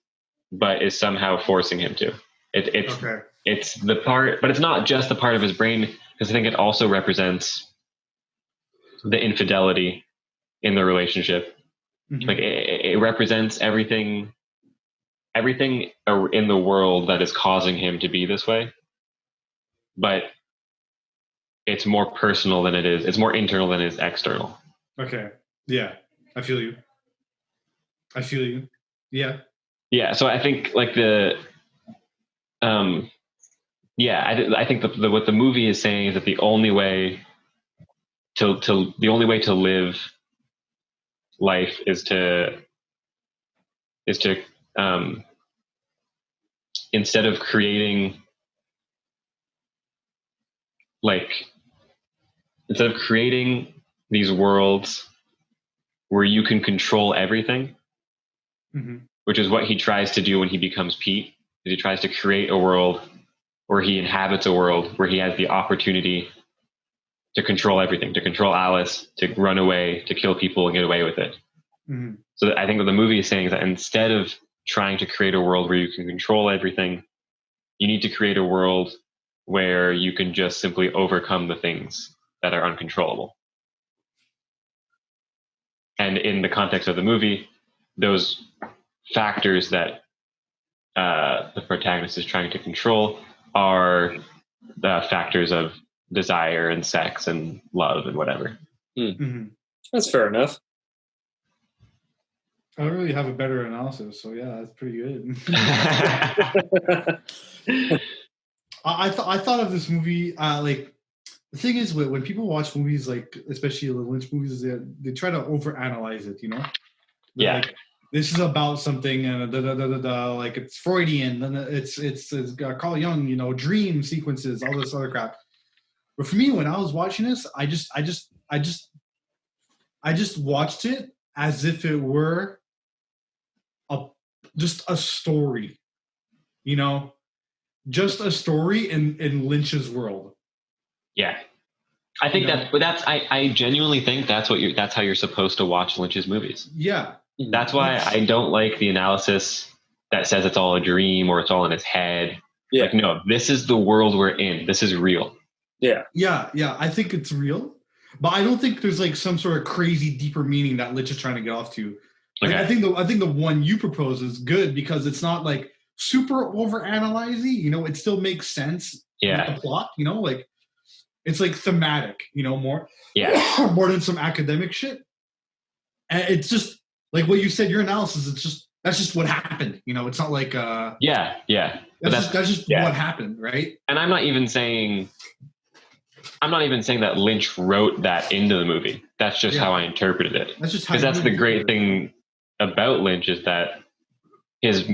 but is somehow forcing him to. It's the part, but it's not just the part of his brain, because I think it also represents the infidelity in the relationship. Like it represents everything in the world that is causing him to be this way, but it's more personal than it's more internal than it is external. Okay. Yeah. I feel you. Yeah. Yeah. So I think like I think what the movie is saying is that the only way to live life is to instead of creating these worlds where you can control everything, which is what he tries to do when he becomes Pete. He tries to create a world where he inhabits a world where he has the opportunity to control everything, to control Alice, to run away, to kill people and get away with it. So I think what the movie is saying is that instead of trying to create a world where you can control everything, you need to create a world where you can just simply overcome the things that are uncontrollable. And in the context of the movie, those factors that the protagonist is trying to control are the factors of desire and sex and love and whatever. That's fair enough. I don't really have a better analysis, so yeah, that's pretty good. I thought of this movie like the thing is when people watch movies, like especially the Lynch movies, they try to overanalyze it, Yeah. Like, this is about something, and like it's Freudian, and it's Carl Jung, dream sequences, all this other crap. But for me, when I was watching this, I just watched it as if it were just a story, just a story in Lynch's world. Yeah. I think I genuinely think that's how you're supposed to watch Lynch's movies. Yeah. That's why I don't like the analysis that says it's all a dream or it's all in his head. Yeah. Like, no, this is the world we're in. This is real. Yeah. Yeah. I think it's real, but I don't think there's like some sort of crazy deeper meaning that Lynch is trying to get off to. Like, okay. I think the one you propose is good because it's not like super overanalyzing. It still makes sense. Yeah. The plot, like it's like thematic, more. Yeah. More than some academic shit. And it's just like what you said. Your analysis. That's just what happened. It's not like Yeah. That's just what happened, right? And I'm not even saying that Lynch wrote that into the movie. That's just how I interpreted it. That's just because that's the great thing about Lynch is that his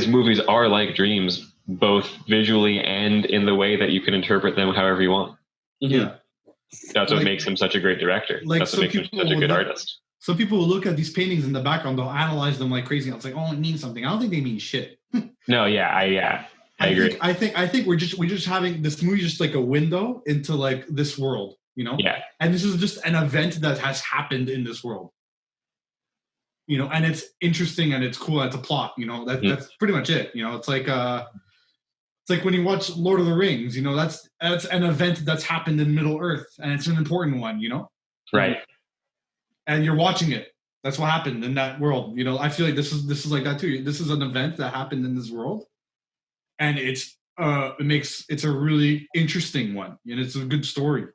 movies are like dreams, both visually and in the way that you can interpret them however you want. Yeah, that's what makes him such a great director. That's what makes him such a good artist. Some people will look at these paintings in the background, they'll analyze them like crazy. It's like, oh, it means something. I don't think they mean shit. No, I agree. I think we're just having this movie just like a window into like this world, Yeah. And this is just an event that has happened in this world. And it's interesting and it's cool. And it's a plot, that's pretty much it. It's like when you watch Lord of the Rings, that's an event that's happened in Middle Earth and it's an important one, Right. And you're watching it. That's what happened in that world. I feel like this is like that too. This is an event that happened in this world, and it's a really interesting one, and it's a good story.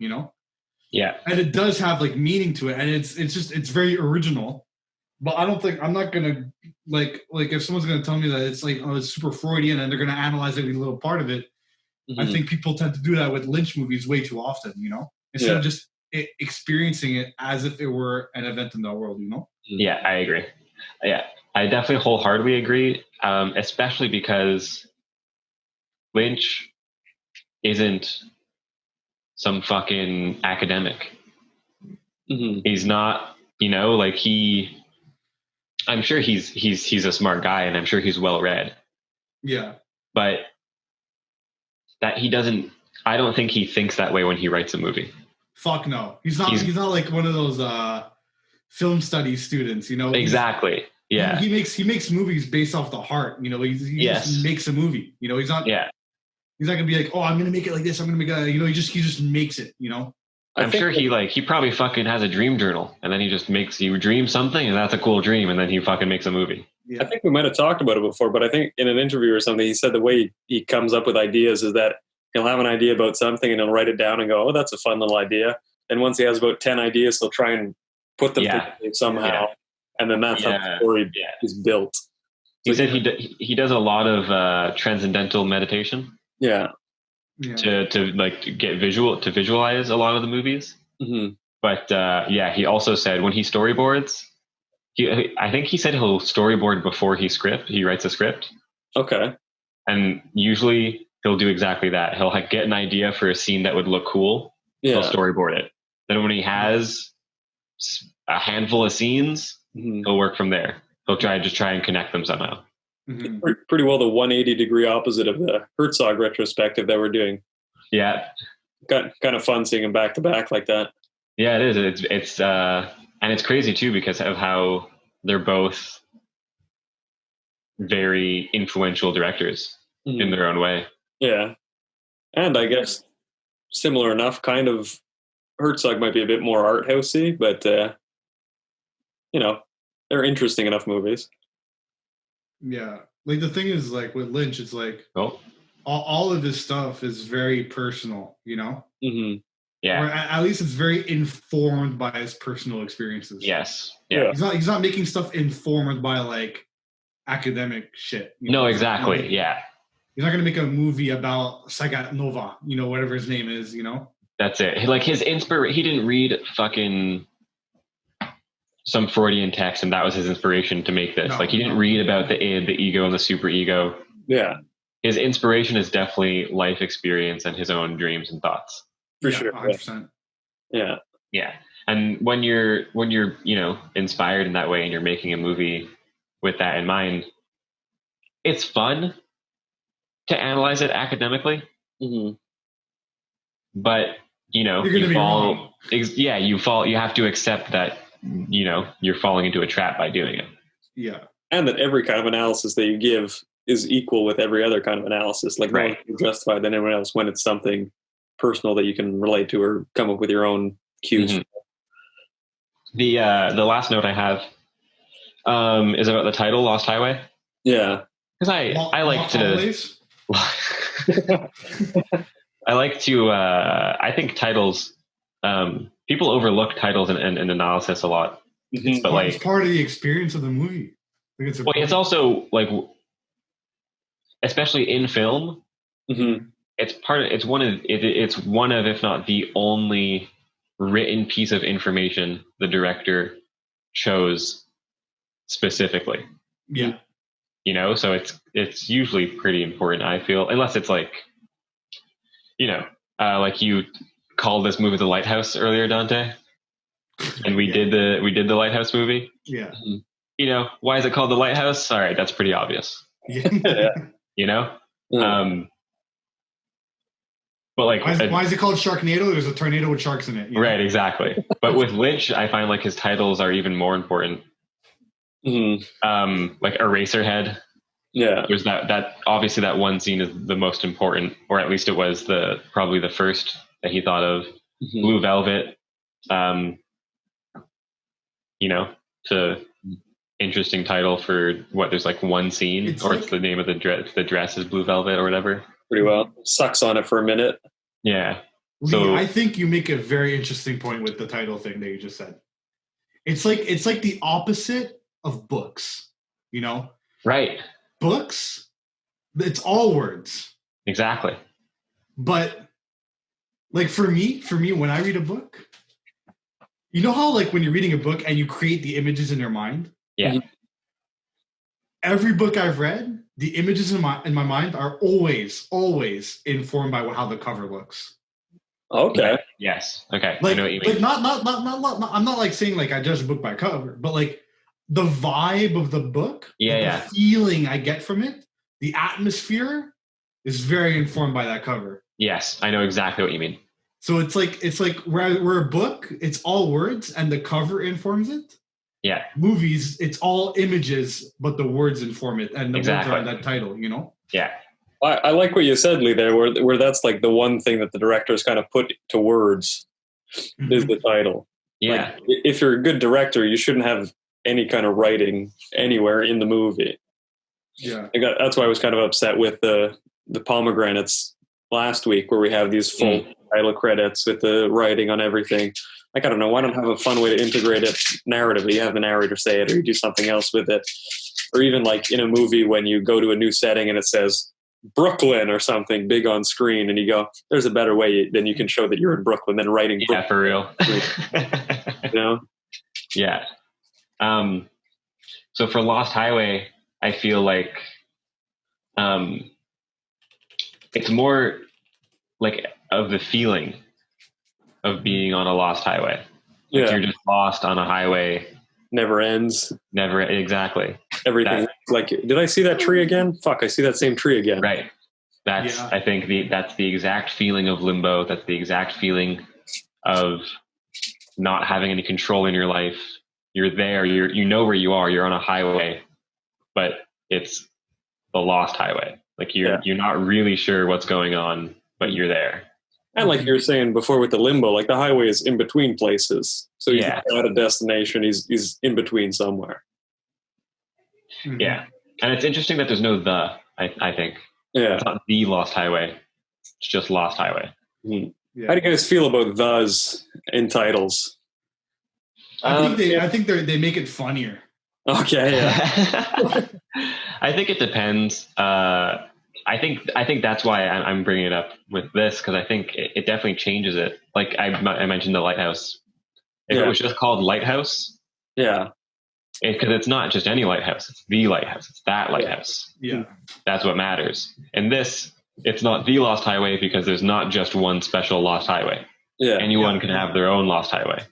Yeah. And it does have like meaning to it, and it's very original. But I'm not gonna like if someone's gonna tell me that it's like it's super Freudian and they're gonna analyze every little part of it. Mm-hmm. I think people tend to do that with Lynch movies way too often. Instead of just experiencing it as if it were an event in the world. Yeah, I agree. Yeah, I definitely wholeheartedly agree, especially because Lynch isn't some fucking academic. Mm-hmm. He's not, like I'm sure he's a smart guy and I'm sure he's well read. Yeah. But that I don't think he thinks that way when he writes a movie. Fuck no. He's not like one of those film studies students, Exactly. Yeah. He makes movies based off the heart, he just makes a movie. He's not he's not gonna be like, oh, I'm gonna make it like this, I'm gonna make it, he just makes it, I'm sure he probably fucking has a dream journal and then he dreams something and that's a cool dream and then he fucking makes a movie. Yeah. I think we might have talked about it before, but I think in an interview or something, he said the way he comes up with ideas is that he'll have an idea about something and he'll write it down and go, oh, that's a fun little idea. And once he has about 10 ideas, he'll try and put them together somehow. Yeah. And then that's how the story is built. He said he does a lot of transcendental meditation. Yeah. To like to visualize a lot of the movies. Mm-hmm. But he also said when he storyboards, I think he said he'll storyboard before he writes a script. Okay. And usually he'll do exactly that. He'll get an idea for a scene that would look cool. Yeah. He'll storyboard it. Then when he has a handful of scenes, he'll work from there. He'll try and connect them somehow. Mm-hmm. Pretty well the 180-degree opposite of the Herzog retrospective that we're doing. Yeah. Kind of fun seeing them back to back like that. Yeah, it is. It's and it's crazy too because of how they're both very influential directors in their own way. Yeah. And I guess similar enough, kind of Herzog might be a bit more art housey, but they're interesting enough movies. Yeah. Like the thing is like with Lynch, it's like all of his stuff is very personal, Mm-hmm. Yeah. Or at least it's very informed by his personal experiences. Yes. Yeah. He's not making stuff informed by like academic shit. No, exactly. Yeah. He's not going to make a movie about Sagat-Nova, whatever his name is, That's it. Like his he didn't read fucking some Freudian text and that was his inspiration to make this. Like he didn't read about the id, the ego, and the superego. Yeah. His inspiration is definitely life experience and his own dreams and thoughts. For sure. 100%. Yeah. Yeah. And when you're, inspired in that way and you're making a movie with that in mind, it's fun to analyze it academically. Mm-hmm. But, you have to accept that, you're falling into a trap by doing it. Yeah. And that every kind of analysis that you give is equal with every other kind of analysis. Like, right. No one's justified than anyone else when it's something personal that you can relate to or come up with your own cues. Mm-hmm. The last note I have is about the title, Lost Highway. Yeah. Because I like to... I think titles, people overlook titles in analysis a lot. It's part of the experience of the movie. It's also like, especially in film, mm-hmm. it's one of, if not the only written piece of information the director chose specifically. Yeah. So it's usually pretty important, I feel, unless it's like, like you called this movie The Lighthouse earlier, Dante, and we did the Lighthouse movie. Yeah. Why is it called The Lighthouse? All right, that's pretty obvious. Yeah. But like, why is it called Sharknado? There's a tornado with sharks in it. Right, exactly. But with Lynch, I find like his titles are even more important. Mm-hmm. Like Eraserhead. Yeah. There's that obviously that one scene is the most important, or at least it was probably the first that he thought of. Mm-hmm. Blue Velvet. To interesting title for what? There's like one scene, it's the name of the dress. The dress is Blue Velvet or whatever. Pretty well. Sucks on it for a minute. Yeah. Lee, I think you make a very interesting point with the title thing that you just said. It's like the opposite of books. Right. Books, it's all words. Exactly. But like for me, when I read a book, you know how like when you're reading a book and you create the images in your mind? Yeah. Every book I've read, the images in my mind are always informed by how the cover looks. Okay. Yes. Okay. Like, I know what you mean. Like not I'm not like saying like I judge a book by cover, but like the vibe of the book, the feeling I get from it, the atmosphere is very informed by that cover. Yes, I know exactly what you mean. So it's like where a book, it's all words and the cover informs it. Yeah. Movies, it's all images, but the words inform it, and the words are on that title. Yeah. I like what you said, Lee, there, where that's like the one thing that the directors kind of put to words is the title. Yeah. Like, if you're a good director, you shouldn't have any kind of writing anywhere in the movie. Yeah. That's why I was kind of upset with the Pomegranates last week, where we have these full title credits with the writing on everything. Like, I don't know, why not have a fun way to integrate it narratively? You have the narrator say it, or you do something else with it. Or even like in a movie when you go to a new setting and it says Brooklyn or something big on screen, and you go, there's a better way than you can show that you're in Brooklyn than writing Brooklyn. Yeah, for real. Yeah. So for Lost Highway, I feel like it's more like of the feeling of being on a lost highway. Like you're just lost on a highway. Never ends. Never, exactly. Everything. Like, did I see that tree again? Fuck, I see that same tree again. Right. I think that's the exact feeling of limbo. That's the exact feeling of not having any control in your life. You're there, you know where you are, you're on a highway, but it's the lost highway. Like you're not really sure what's going on, but you're there. And like you were saying before with the limbo, like the highway is in between places. So he's not at a destination, he's in between somewhere. Mm-hmm. Yeah. And it's interesting that there's no I think. Yeah. It's not the lost highway. It's just lost highway. Mm-hmm. Yeah. How do you guys feel about thes in titles? I think they make it funnier. Okay. Yeah. I think it depends. I think that's why I'm bringing it up with this, because I think it definitely changes it. Like I mentioned the Lighthouse. If it was just called Lighthouse, Yeah. Because it's not just any lighthouse, it's the lighthouse, it's that lighthouse. Yeah. That's what matters. And this, it's not the Lost Highway because there's not just one special Lost Highway. Yeah. Anyone can have their own Lost Highway.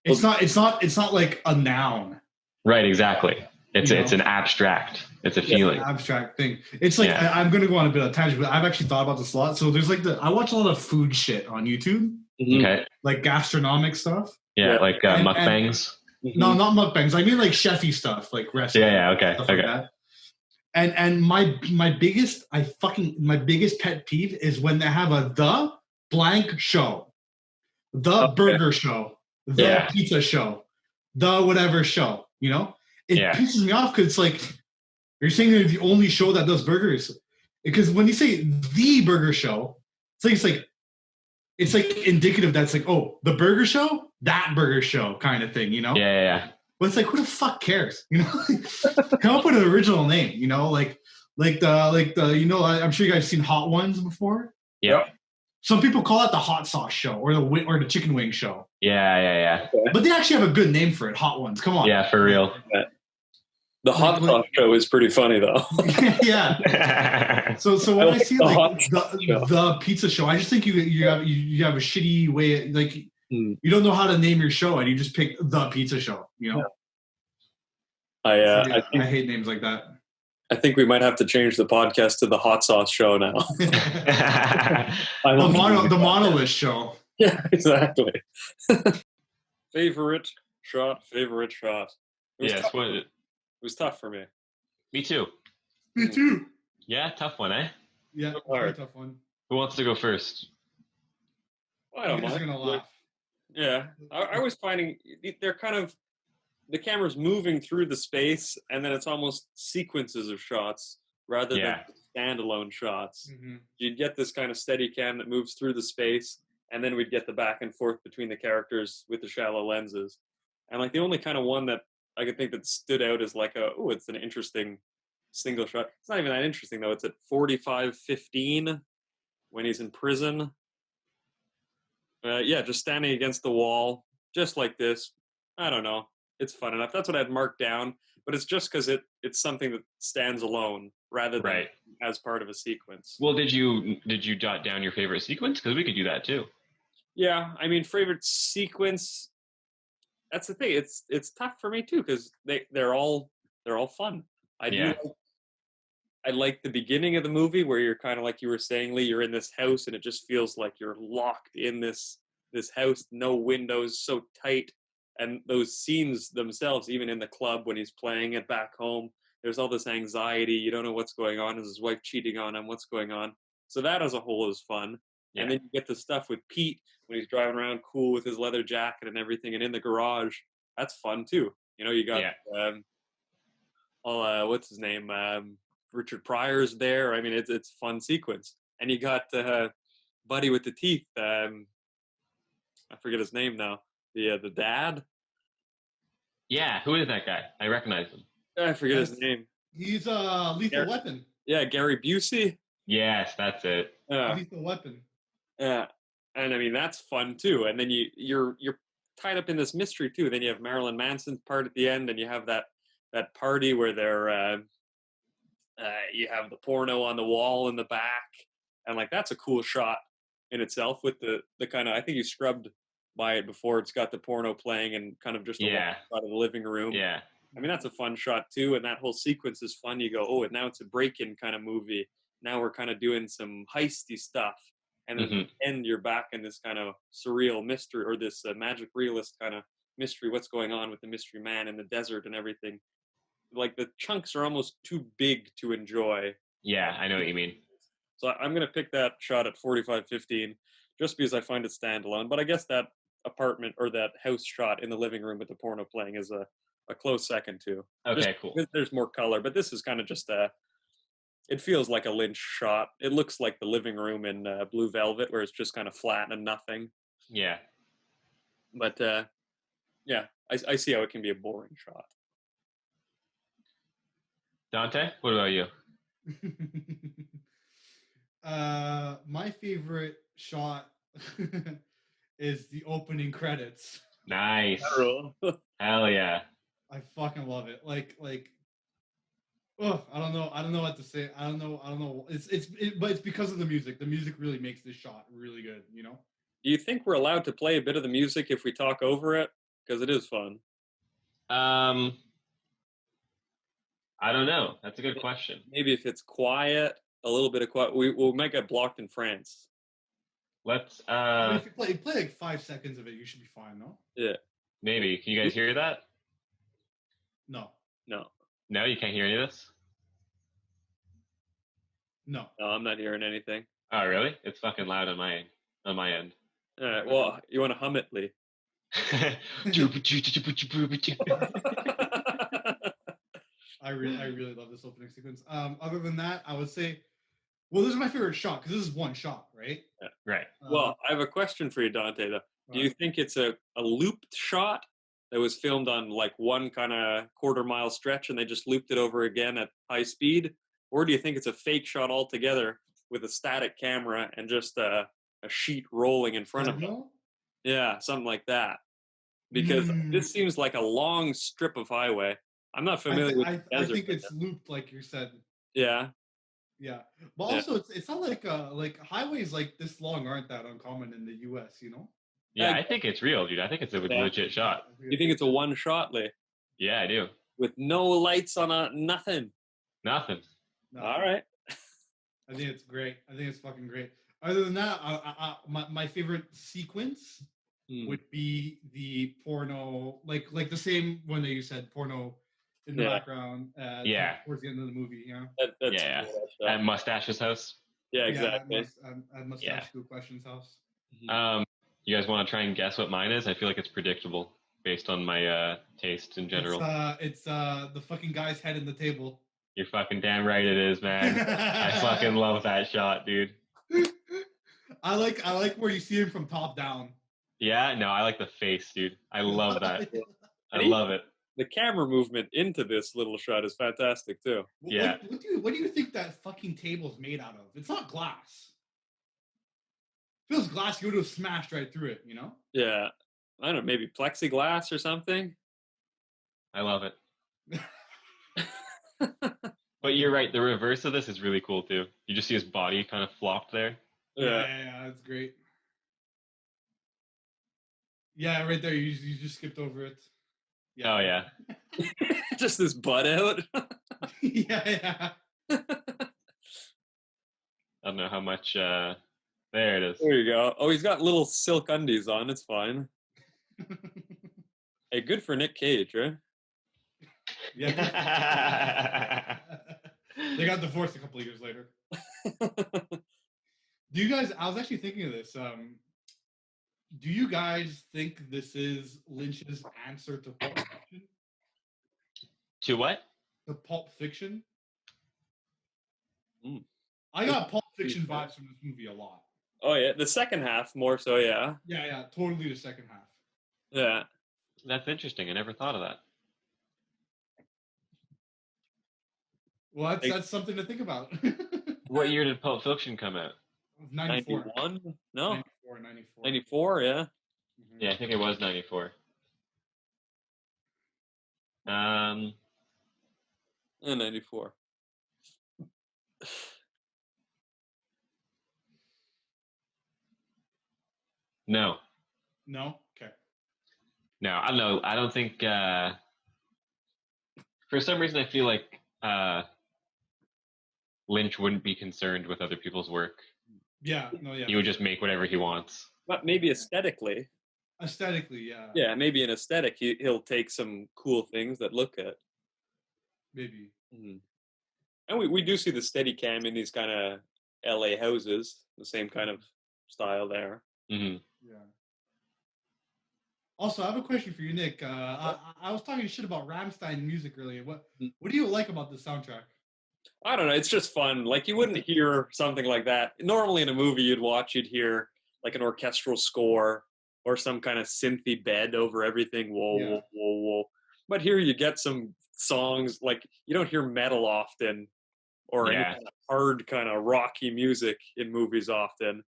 It's not like a noun. Right, exactly. It's an abstract. It's a feeling. It's an abstract thing. It's like I'm going to go on a bit of a tangent, but I've actually thought about this a lot. So there's like I watch a lot of food shit on YouTube. Okay. Like gastronomic stuff. Yeah, like mukbangs. No, not mukbangs. I mean like chefy stuff, like recipes. Yeah, okay. Stuff like that. And my biggest pet peeve is when they have the blank show, the burger show, the pizza show, the whatever show. You know, it pisses me off because it's like you're saying they're the only show that does burgers. Because when you say the burger show, it's like indicative that's like, oh, the burger show, that burger show kind of thing, you know? Yeah. But it's like, who the fuck cares? You know, come up with an original name. You know, like the you know, I'm sure you guys seen Hot Ones before. Yeah. Some people call it the hot sauce show or the chicken wing show. Yeah. But they actually have a good name for it. Hot Ones. Come on. Yeah, for real. The hot sauce show is pretty funny though. Yeah. So when I see like the pizza show, I just think you have a shitty way. Like you don't know how to name your show, and you just pick the pizza show. You know. I hate names like that. I think we might have to change the podcast to the hot sauce show now. The Monolith show. Yeah, exactly. Favorite shot. Yes, what is it? It was tough for me. Me too. Yeah, tough one, eh? Yeah, very tough one. Who wants to go first? I don't mind. Gonna laugh. Yeah, I was finding they're kind of the camera's moving through the space, and then it's almost sequences of shots rather than standalone shots. Mm-hmm. You'd get this kind of steady cam that moves through the space, and then we'd get the back and forth between the characters with the shallow lenses. And like the only kind of one that I could think that stood out is like it's an interesting single shot. It's not even that interesting though. It's at 45:15 when he's in prison. Just standing against the wall, just like this. I don't know. It's fun enough. That's what I'd marked down, but it's just because it's something that stands alone rather than as part of a sequence. Well, did you jot down your favorite sequence? Because we could do that too. Yeah, I mean, favorite sequence. That's the thing. It's tough for me too because they're all fun. I like the beginning of the movie where you're kind of like you were saying, Lee. You're in this house and it just feels like you're locked in this house, no windows, so tight. And those scenes themselves, even in the club when he's playing it back home, there's all this anxiety. You don't know what's going on. Is his wife cheating on him? What's going on? So that as a whole is fun. Yeah. And then you get the stuff with Pete when he's driving around cool with his leather jacket and everything and in the garage. That's fun too. You know, you got, what's his name? Richard Pryor's there. I mean, it's a fun sequence. And you got Buddy with the teeth. I forget his name now. The dad. Yeah, who is that guy? I recognize him. I forget his name. He's Lethal Weapon. Yeah, Gary Busey. Yes, that's it. Lethal Weapon. Yeah, and I mean that's fun too. And then you're tied up in this mystery too. Then you have Marilyn Manson's part at the end, and you have that party where they're you have the porno on the wall in the back, and like that's a cool shot in itself with the kind of I think you scrubbed by it before. It's got the porno playing and kind of just a shot of the living room. Yeah. I mean, that's a fun shot too. And that whole sequence is fun. You go, oh, and now it's a break-in kind of movie. Now we're kind of doing some heisty stuff. And then at the end, you're back in this kind of surreal mystery or this magic realist kind of mystery. What's going on with the mystery man in the desert and everything. Like the chunks are almost too big to enjoy. Yeah, I know what you mean. So I'm going to pick that shot at 45:15 just because I find it standalone. But I guess that apartment or that house shot in the living room with the porno playing is a close second too. Okay, cool. There's more color, but this is kind of just it feels like a Lynch shot. It looks like the living room in Blue Velvet where it's just kind of flat and nothing. Yeah. But I see how it can be a boring shot. Dante, what about you? My favorite shot is the opening credits. Nice. Hell yeah. I fucking love it. Like, oh, I don't know what to say. I don't know. But it's because of the music. The music really makes this shot really good. You know. Do you think we're allowed to play a bit of the music if we talk over it? Because it is fun. I don't know. That's a good question. Maybe if it's quiet, a little bit of quiet, we might get blocked in France. Let's. If you play like 5 seconds of it, you should be fine, no? Yeah. Maybe. Can you guys hear that? No. No, you can't hear any of this? No, I'm not hearing anything. Oh, really? It's fucking loud on my end. All right. Well, you want to hum it, Lee? I really love this opening sequence. Other than that, I would say, well, this is my favorite shot because this is one shot, right? Yeah. Right. Well, I have a question for you, Dante. Though, do you think it's a looped shot that was filmed on like one kind of quarter-mile stretch, and they just looped it over again at high speed, or do you think it's a fake shot altogether with a static camera and just a sheet rolling in front of them? Yeah, something like that. Because this seems like a long strip of highway. I'm not familiar with the desert. I think it's looped, like you said. Yeah. Yeah, but also it's not like highways like this long aren't that uncommon in the U.S. You know. Yeah, I think it's real, dude. I think it's a legit shot. You think it's a one shot, Lee? Yeah, I do. With no lights on nothing. Nothing. All right. I think it's great. I think it's fucking great. Other than that, my favorite sequence would be the porno, like the same one that you said, porno in the background. Towards the end of the movie, you know. At Mustache's house. Yeah, exactly. At Mustache Cool Question's house. You guys want to try and guess what mine is? I feel like it's predictable based on my taste in general. It's the fucking guy's head in the table. You're fucking damn right it is, man. I fucking love that shot, dude. I like where you see him from top down. Yeah, no, I like the face, dude. I love that. I love it. The camera movement into this little shot is fantastic too. Yeah. What do you think that fucking table's made out of? It's not glass. If it was glass, you would have smashed right through it, you know? Yeah. I don't know, maybe plexiglass or something? I love it. But you're right, the reverse of this is really cool too. You just see his body kind of flopped there. Yeah, that's great. Yeah, right there. You just skipped over it. Yeah. Oh yeah. Just this butt out. Yeah. I don't know how much. There it is. There you go. Oh, he's got little silk undies on. It's fine. Hey, good for Nick Cage, right? Yeah. They got divorced a couple of years later. Do you guys? I was actually thinking of this. Do you guys think this is Lynch's answer to Pulp Fiction? To what? To Pulp Fiction. I got Pulp Fiction vibes from this movie a lot. Oh yeah, the second half more so. Yeah. Yeah, totally the second half. Yeah, that's interesting. I never thought of that. Well, that's something to think about. What year did Pulp Fiction come out? 94. 91? No. 94. 94, yeah. Mm-hmm. Yeah, I think it was 94. 94. No. Okay. No, I don't know. I don't think. For some reason, I feel like Lynch wouldn't be concerned with other people's work. Yeah. He would just make whatever he wants. But maybe aesthetically. Yeah. Yeah, maybe in aesthetic, he'll take some cool things that look at. Maybe. Mm-hmm. And we do see the Steadicam in these kind of LA houses, the same kind of style there. Mm-hmm. Yeah. Also, I have a question for you, Nick. I was talking shit about Rammstein music earlier. What do you like about the soundtrack? I don't know. It's just fun. Like, you wouldn't hear something like that. Normally in a movie you'd hear like an orchestral score or some kind of synthy bed over everything. Whoa. But here you get some songs, like you don't hear metal often or any kind of hard kind of rocky music in movies often.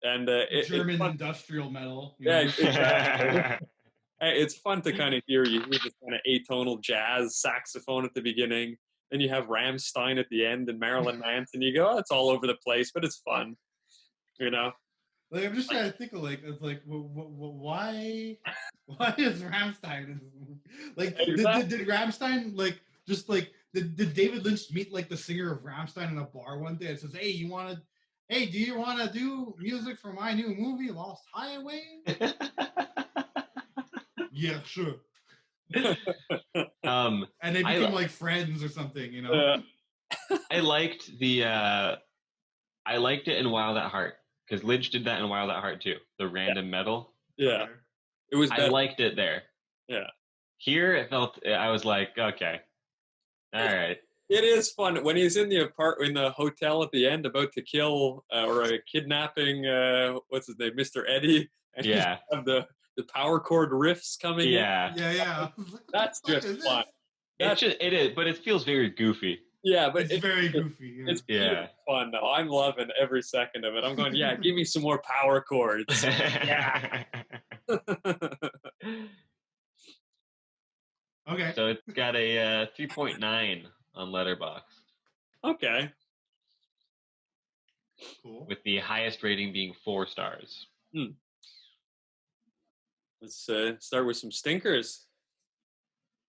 And German industrial metal. Yeah, exactly. It's fun to kind of hear this kind of atonal jazz saxophone at the beginning, then you have Rammstein at the end and Marilyn Manson. You go, oh, it's all over the place, but it's fun, you know. Like I'm just trying to think of why is Rammstein in this movie? Like did Rammstein did David Lynch meet like the singer of Rammstein in a bar one day and says, do you want to do music for my new movie Lost Highway? Yeah, sure. And they became like friends or something, you know. I liked it in Wild at Heart. Because Lynch did that in Wild at Heart too. The random metal. Yeah. It was better. I liked it there. Yeah. Here I was like, okay. All right. It is fun. When he's in the hotel at the end about to kill or kidnapping what's his name? Mr. Eddie. And you have the power chord riffs coming in. Yeah. That's just fun. It is, but it feels very goofy. Yeah, but it's very goofy. Yeah. It's fun though. I'm loving every second of it. I'm going, give me some more power chords. Yeah. Okay. So it's got a 3.9 on Letterboxd. Okay. Cool. With the highest rating being 4 stars. Let's start with some stinkers.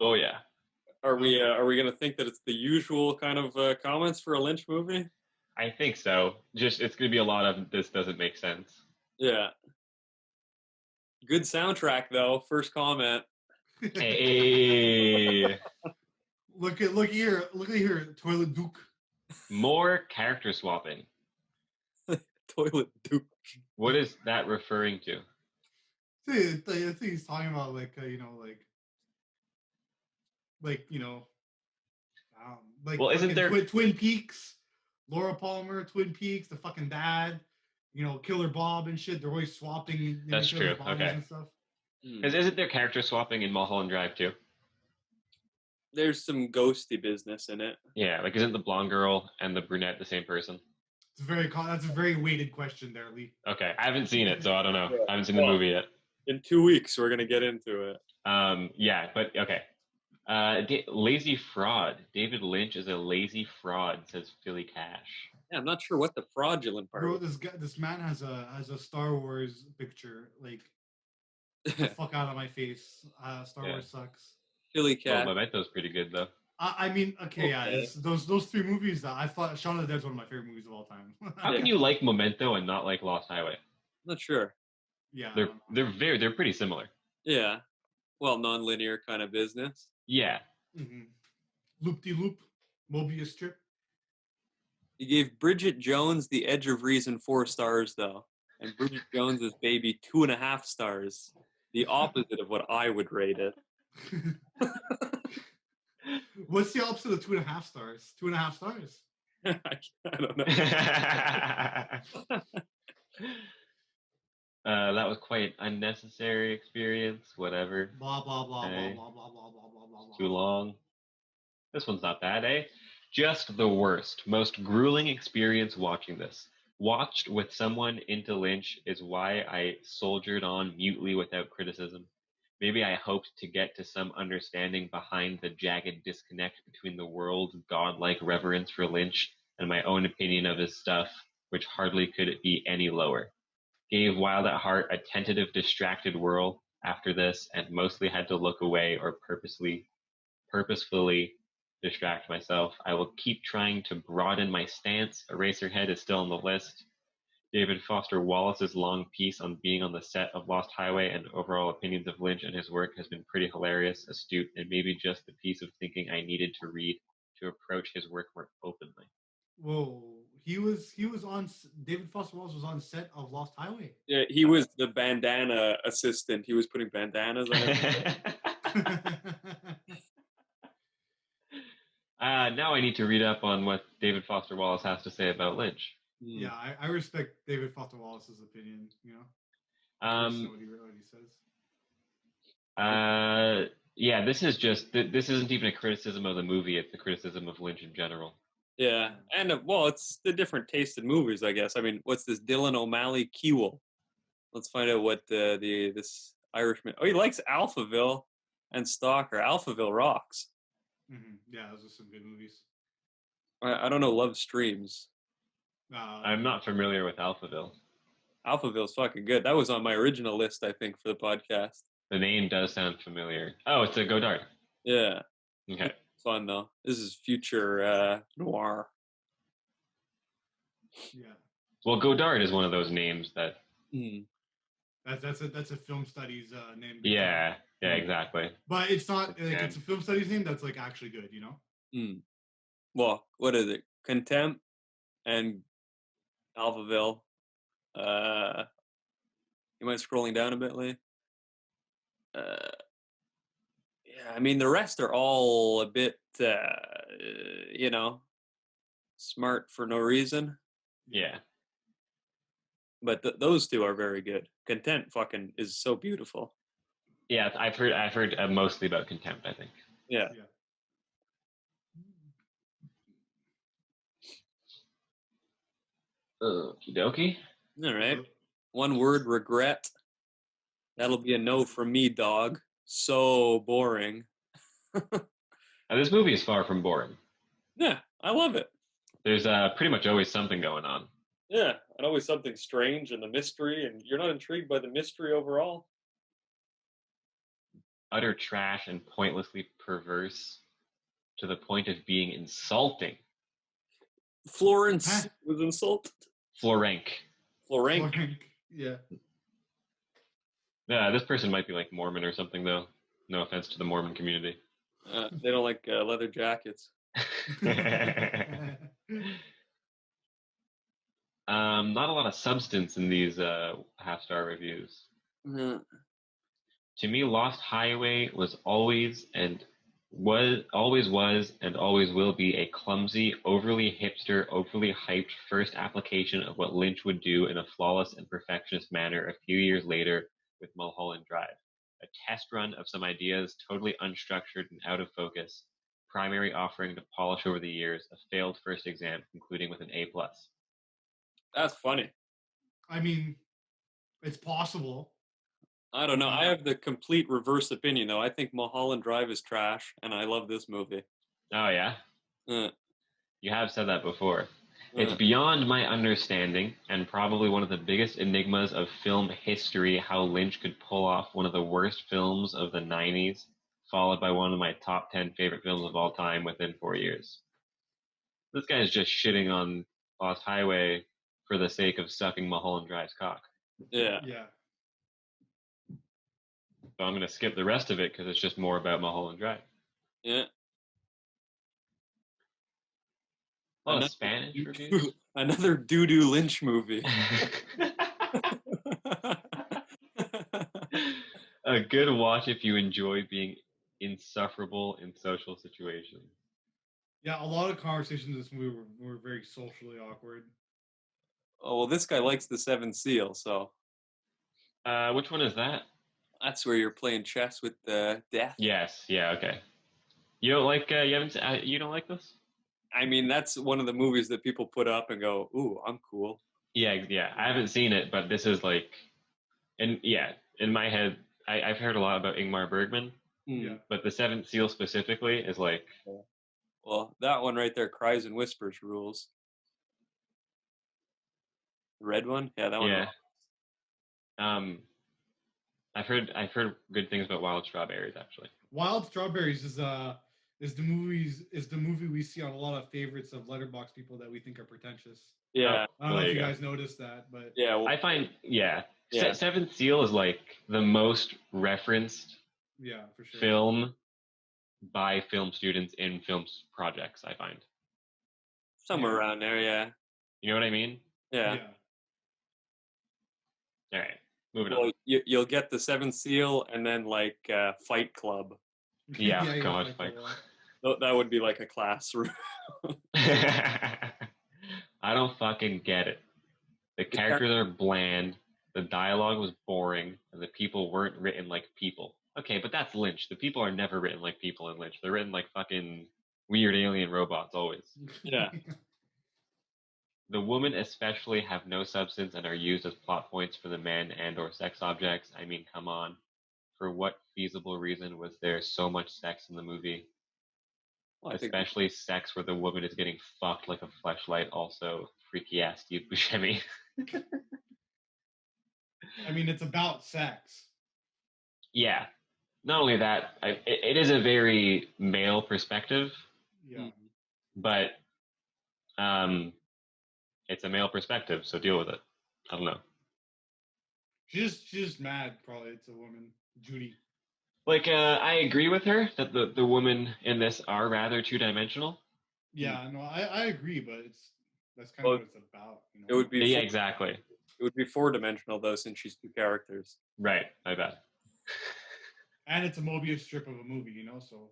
Oh yeah. Are we going to think that it's the usual kind of comments for a Lynch movie? I think so. Just it's going to be a lot of this doesn't make sense. Yeah. Good soundtrack though. First comment. Hey. Look here, Toilet Duke. More character swapping. Toilet Duke. What is that referring to? I think he's talking about well, isn't there Twin Peaks, Laura Palmer, Twin Peaks, the fucking dad, Killer Bob and shit. They're always swapping. That's true. Okay. And stuff. Because isn't there character swapping in Mulholland Drive too? There's some ghosty business in it. Yeah, like isn't the blonde girl and the brunette the same person? That's a very weighted question there, Lee. Okay, I haven't seen it, so I don't know. I haven't seen the movie yet. In 2 weeks, we're gonna get into it. Yeah, but okay. Lazy fraud. David Lynch is a lazy fraud, says Philly Cash. Yeah, I'm not sure what the fraudulent part. Bro, this man has a Star Wars picture. Like, get the fuck out of my face. Star Wars sucks. Philly Cash. Well, Memento's pretty good though. I mean, okay. Those 3 movies that I thought Shaun of the Dead's one of my favorite movies of all time. How can you like Memento and not like Lost Highway? I'm not sure. Yeah, they're pretty similar. Yeah, well, non-linear kind of business. Yeah. Mm-hmm. Loop-de-loop, Mobius strip. You gave Bridget Jones The Edge of Reason 4 stars, though, and Bridget Jones's Baby 2.5 stars. The opposite of what I would rate it. What's the opposite of 2.5 stars? 2.5 stars. I don't know. That was quite an unnecessary experience. Whatever. Blah blah blah blah blah blah blah blah blah blah. Too long. This one's not bad, eh? Just the worst, most grueling experience watching this. Watched with someone into Lynch is why I soldiered on mutely without criticism. Maybe I hoped to get to some understanding behind the jagged disconnect between the world's godlike reverence for Lynch and my own opinion of his stuff, which hardly could be any lower. Gave Wild at Heart a tentative, distracted whirl after this, and mostly had to look away or purposefully distract myself. I will keep trying to broaden my stance. Eraserhead is still on the list. David Foster Wallace's long piece on being on the set of Lost Highway and overall opinions of Lynch and his work has been pretty hilarious, astute, and maybe just the piece of thinking I needed to read to approach his work more openly. Whoa, he was on. David Foster Wallace was on set of Lost Highway. Yeah, he was the bandana assistant. He was putting bandanas on it. Now I need to read up on what David Foster Wallace has to say about Lynch. Yeah, I respect David Foster Wallace's opinion. What he says. Yeah, this isn't even a criticism of the movie. It's a criticism of Lynch in general. Yeah, and it's the different taste in movies, I guess. I mean, what's this Dylan O'Malley Kewell? Let's find out what this Irishman. Oh, he likes Alphaville and Stalker. Alphaville rocks. Mm-hmm. Yeah, those are some good movies. I don't know Love Streams. I'm not familiar with Alphaville. Alphaville's fucking good. That was on my original list, I think, for the podcast. The name does sound familiar. Oh, it's a Godard. Yeah. Okay. It's fun, though. This is future noir. Yeah. Well, Godard is one of those names that... That's a film studies name. Yeah, exactly. But it's not like it's a film studies name that's like actually good, you know? Well, what is it? Contempt and Alphaville. You mind scrolling down a bit, Lee? Yeah, I mean the rest are all a bit, smart for no reason. Yeah. But those two are very good. Contempt fucking is so beautiful. Yeah, I've heard mostly about Contempt, I think. Yeah. Okie dokie. All right. One word, regret. That'll be a no from me, dog. So boring. Now, this movie is far from boring. Yeah, I love it. There's pretty much always something going on. Yeah, and always something strange and the mystery, and you're not intrigued by the mystery overall. Utter trash and pointlessly perverse to the point of being insulting. Florence was insulted. Florenk. Yeah. Yeah, this person might be like Mormon or something, though. No offense to the Mormon community. They don't like leather jackets. Not a lot of substance in these half-star reviews. Mm-hmm. To me, Lost Highway was always and always will be a clumsy, overly hipster, overly hyped first application of what Lynch would do in a flawless and perfectionist manner a few years later with Mulholland Drive. A test run of some ideas totally unstructured and out of focus, primary offering to polish over the years, a failed first exam concluding with an A+. That's funny. I mean, it's possible. I don't know. I have the complete reverse opinion, though. I think Mulholland Drive is trash, and I love this movie. Oh, yeah? You have said that before. It's beyond my understanding, and probably one of the biggest enigmas of film history, how Lynch could pull off one of the worst films of the 90s, followed by one of my top 10 favorite films of all time within 4 years. This guy is just shitting on Lost Highway for the sake of sucking Mulholland Drive's cock. Yeah. So I'm going to skip the rest of it because it's just more about Mulholland Drive. Yeah. A lot of Spanish reviews. Another doo-doo Lynch movie. A good watch if you enjoy being insufferable in social situations. Yeah, a lot of conversations in this movie were very socially awkward. Oh, well, this guy likes the Seventh Seal, so. Which one is that? That's where you're playing chess with death. Yes. Yeah. Okay. You don't like? You don't like this? I mean, that's one of the movies that people put up and go, "Ooh, I'm cool." Yeah. I haven't seen it, but this is like, and yeah, in my head, I've heard a lot about Ingmar Bergman, but the Seventh Seal specifically is like. Well, that one right there, Cries and Whispers rules. The red one, yeah, that one. Yeah. I've heard good things about Wild Strawberries, actually. Wild Strawberries is the movie we see on a lot of favorites of Letterboxd people that we think are pretentious. Yeah. I don't know if you guys noticed that, but yeah, well, I find Seventh Seal is like the most referenced for sure. film by film students in film projects, I find. Somewhere around there, yeah. You know what I mean? Yeah. All right. Moving on. You'll get the Seventh Seal and then like Fight Club. Yeah, God, Fight Club. That would be like a classroom. I don't fucking get it. The characters are bland, the dialogue was boring, and the people weren't written like people. Okay, but that's Lynch. The people are never written like people in Lynch. They're written like fucking weird alien robots always. Yeah. The women especially have no substance and are used as plot points for the men and or sex objects. I mean, come on. for what feasible reason was there so much sex in the movie? Well, Especially sex where the woman is getting fucked like a fleshlight. Also, freaky ass Steve Buscemi. I mean, it's about sex. Yeah. Not only that, it is a very male perspective. Yeah. But it's a male perspective, so deal with it. I don't know. She's just mad. Probably it's a woman, Judy. Like, I agree with her that the women in this are rather two-dimensional. Yeah, no, I agree, but that's kind of what it's about. You know? It would be yeah, exactly. It would be 4-dimensional though, since she's 2 characters. Right, I bet. And it's a Mobius strip of a movie, you know. So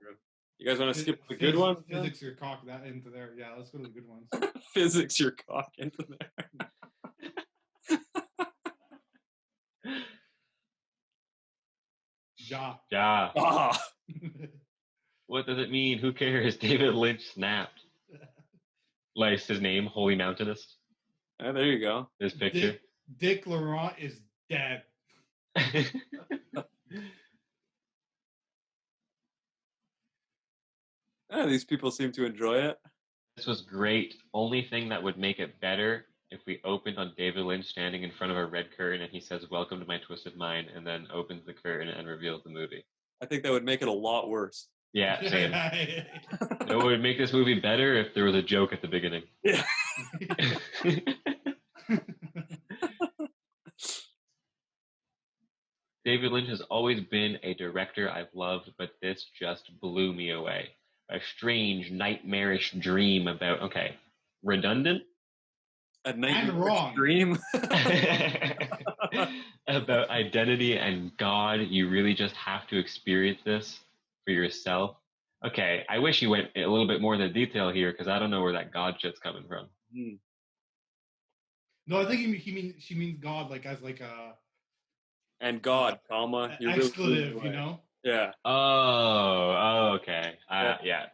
you guys want to skip the good ones? Physics your cock that into there. Yeah, let's go to the good ones. Physics your cock into there. Ja. Ah. What does it mean? Who cares? David Lynch snapped. Likes his name, Holy Mountainist. Oh, there you go. This picture. Dick Laurent is dead. These people seem to enjoy it. This was great. Only thing that would make it better if we opened on David Lynch standing in front of a red curtain and he says, "Welcome to my twisted mind," and then opens the curtain and reveals the movie. I think that would make it a lot worse. Yeah, same. It would make this movie better if there was a joke at the beginning. Yeah. David Lynch has always been a director I've loved, but this just blew me away. A strange, nightmarish dream about, okay, redundant? A nightmarish wrong. dream? About identity and God. You really just have to experience this for yourself. Okay, I wish you went a little bit more into detail here because I don't know where that God shit's coming from. No, I think she means God like as like a and God, comma expletive, you know? Yeah. Oh, okay. Yeah.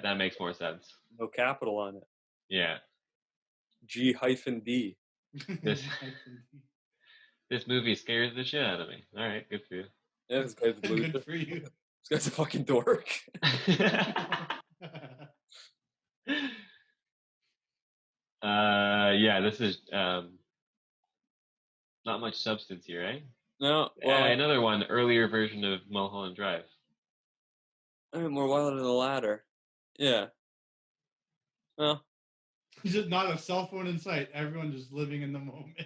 That makes more sense. No capital on it. Yeah. G-D. This movie scares the shit out of me. All right, good for you. Yeah, this guy's good for you. This guy's a fucking dork. Yeah, this is not much substance here, eh? No. Well, another one, earlier version of Mulholland Drive. More Wild than the Ladder. Yeah. Well. Just not a cell phone in sight. Everyone just living in the moment.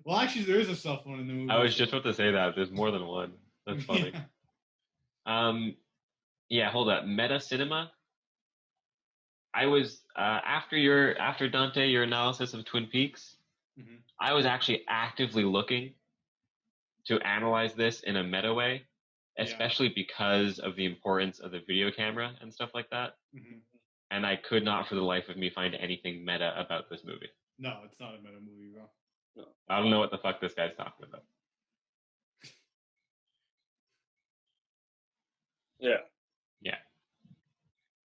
Well, actually, there is a cell phone in the movie. I was just about to say that. There's more than one. That's funny. Yeah, hold up. Meta Cinema. I was after Dante, your analysis of Twin Peaks. Mm-hmm. I was actually actively looking to analyze this in a meta way, especially because of the importance of the video camera and stuff like that. Mm-hmm. And I could not for the life of me find anything meta about this movie. No, it's not a meta movie, bro. No. I don't know what the fuck this guy's talking about. Yeah. Yeah.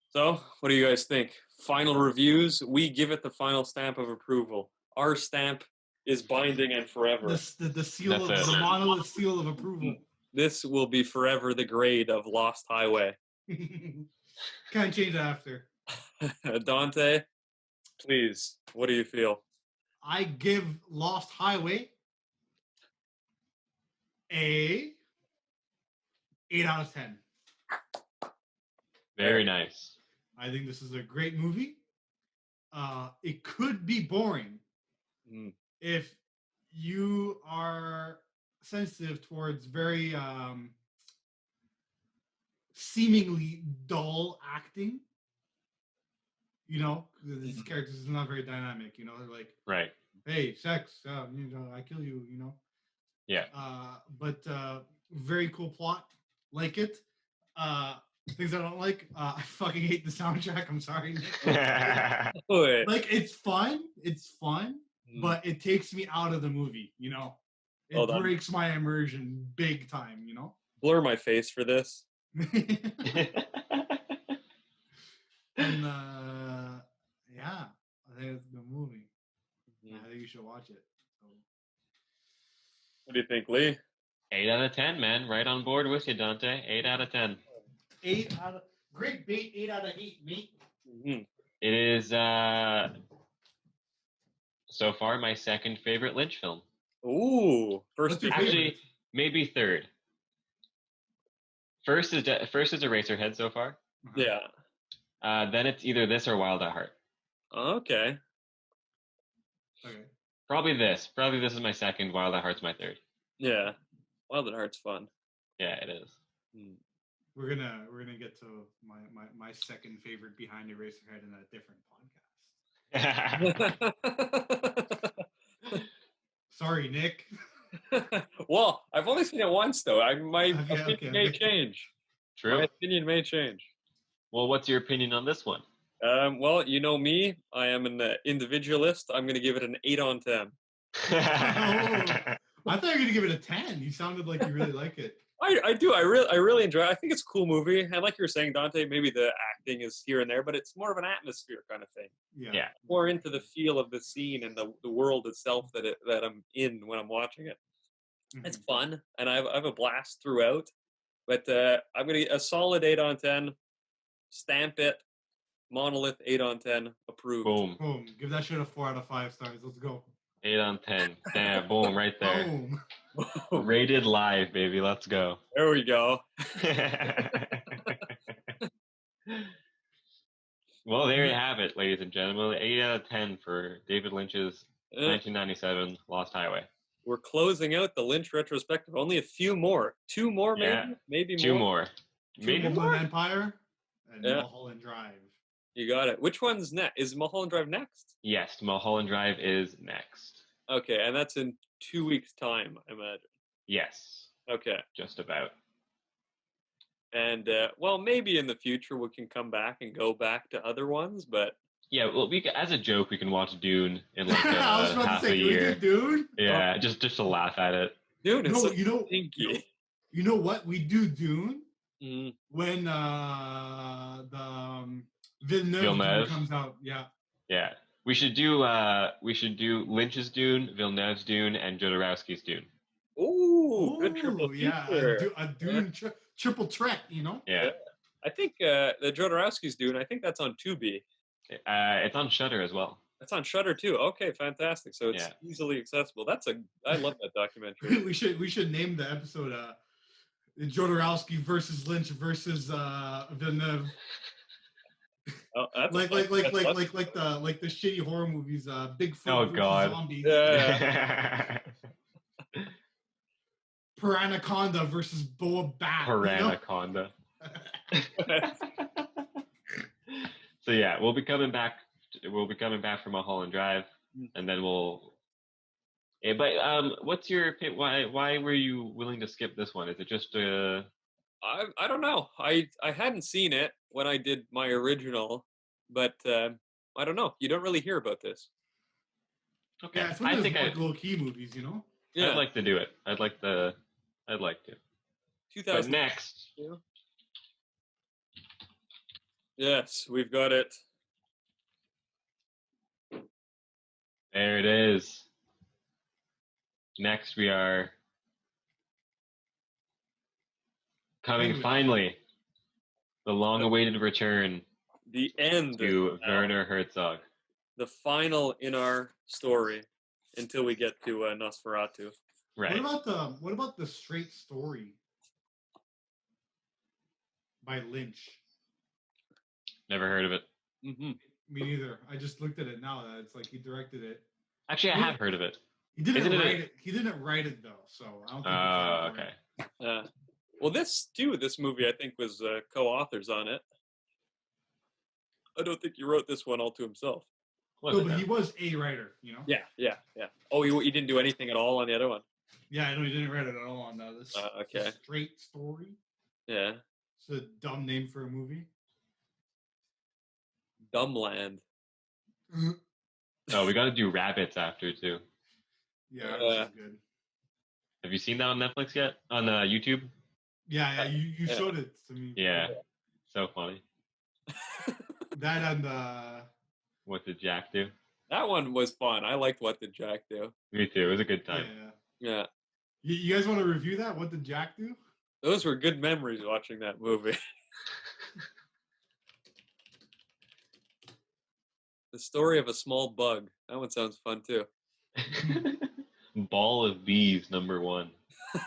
So, what do you guys think? Final reviews. We give it the final stamp of approval. Our stamp is binding and forever. The seal of the Monolith seal of approval. This will be forever the grade of Lost Highway. Can't change it after. Dante, please, what do you feel? I give Lost Highway a 8 out of 10. Very nice. I think this is a great movie. It could be boring if you are sensitive towards very seemingly dull acting. You know, these characters are not very dynamic. You know, they're like, right? Hey, sex. You know, I kill you. You know. Yeah. But very cool plot. Like it. Things I don't like. I fucking hate the soundtrack. I'm sorry. Like it's fun. It's fun, but it takes me out of the movie. You know, it breaks my immersion big time. You know. Blur my face for this. And yeah, I think it's a good movie. I think you should watch it. So. What do you think, Lee? 8 out of 10, man. Right on board with you, Dante. 8 out of 10. Great bait. 8 out of 8, mate. Mm-hmm. It is so far my second favorite Lynch film. Ooh, Actually, maybe third. First is Eraserhead so far. Yeah. Then it's either this or Wild at Heart. Okay. Probably this. Probably this is my second. Wild at Heart's my third. Yeah. Wild at Heart's fun. Yeah, it is. We're gonna get to my second favorite behind Eraserhead in a different podcast. Sorry, Nick. Well, I've only seen it once, though. My opinion may change. True. My opinion may change. Well, what's your opinion on this one? Well, you know me. I am an individualist. I'm going to give it an 8 on 10. I thought you were going to give it a 10. You sounded like you really like it. I do. I really enjoy it. I think it's a cool movie. And like you were saying, Dante, maybe the acting is here and there, but it's more of an atmosphere kind of thing. Yeah. More into the feel of the scene and the world itself that I'm in when I'm watching it. Mm-hmm. It's fun, and I have a blast throughout. But I'm going to get a solid 8 on 10. Stamp it. Monolith, 8 on 10. Approved. Boom. Give that shit a 4 out of 5 stars. Let's go. 8 on 10. Damn, boom, right there. Boom. Rated live, baby. Let's go. There we go. Well, there you have it, ladies and gentlemen. 8 out of 10 for David Lynch's 1997 Lost Highway. We're closing out the Lynch retrospective. Only a few more. 2 more, maybe? Yeah. Maybe more. 2 more. Maybe more. Empire and Mulholland Drive. You got it. Which one's next? Is Mulholland Drive next? Yes, Mulholland Drive is next. Okay, and that's in 2 weeks' time, I imagine. Yes. Okay. Just about. And, well, maybe in the future we can come back and go back to other ones, but... Yeah, well, as a joke, we can watch Dune in like half a year. Dune? Yeah, just to laugh at it. Dune is stinky. You know what? We do Dune when the Villeneuve comes out. Yeah. Yeah. We should do Lynch's Dune, Villeneuve's Dune, and Jodorowsky's Dune. Ooh, good triple feature. A Dune triple threat, you know? Yeah. I think the Jodorowsky's Dune, I think that's on Tubi. It's on Shudder as well. It's on Shudder too. Okay, fantastic. So it's easily accessible. I love that documentary. we should name the episode Jodorowsky versus Lynch versus Villeneuve. Like the shitty horror movies, Bigfoot versus zombies. Yeah. Piranaconda versus Boa Bat. Piranaconda. So yeah, we'll be coming back from Mulholland Drive, and then we'll. Yeah, but what's your why were you willing to skip this one? Is it just I don't know. I hadn't seen it when I did my original, but I don't know. You don't really hear about this. Okay, yeah, it's one of those low key movies, you know. Yeah, I'd like to do it. I'd like to. 2000. But next. Yes, we've got it. There it is. Next, we are coming finally. The long-awaited return. The end to Werner Herzog. The final in our story until we get to Nosferatu. Right. What about the Straight Story by Lynch? Never heard of it. Mm-hmm. Me neither. I just looked at it now. It's like he directed it. Actually, I have heard of it. He didn't write it. He didn't write it though, so I don't think. Okay. Well, this movie I think was co-authors on it. I don't think he wrote this one all to himself. No, but he was a writer, you know. Yeah. Oh, he didn't do anything at all on the other one. Yeah, I know he didn't write it at all on this. Okay. Straight Story. Yeah. It's a dumb name for a movie. Dumbland. Oh, we got to do Rabbits after too. Yeah, that's good. Have you seen that on Netflix yet? On YouTube? Yeah, you showed it to me. Yeah, so funny. That and What Did Jack Do? That one was fun. I liked What Did Jack Do. Me too. It was a good time. Yeah. You guys want to review that? What did Jack do? Those were good memories watching that movie. The story of a small bug. That one sounds fun too. Ball of Bees, #1.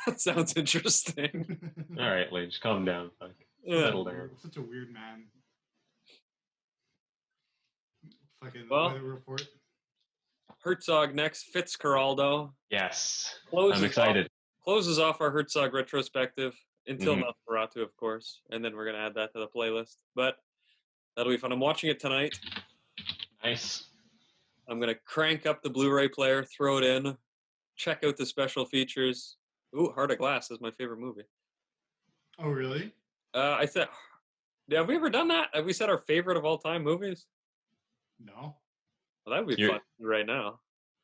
That sounds interesting. All right, Lynch, calm down. Fuck. Settle down. Such a weird man. Fucking Well, weather report. Herzog next. Fitzcarraldo. Yes. Closes I'm excited. Closes off our Herzog retrospective until Nosferatu, of course, and then we're going to add that to the playlist. But that'll be fun. I'm watching it tonight. Nice. I'm going to crank up the Blu-ray player, throw it in, check out the special features. Ooh, Heart of Glass is my favorite movie. Oh, really? I said, have we ever done that? Have we said our favorite of all time movies? No. Well, that would be fun right now.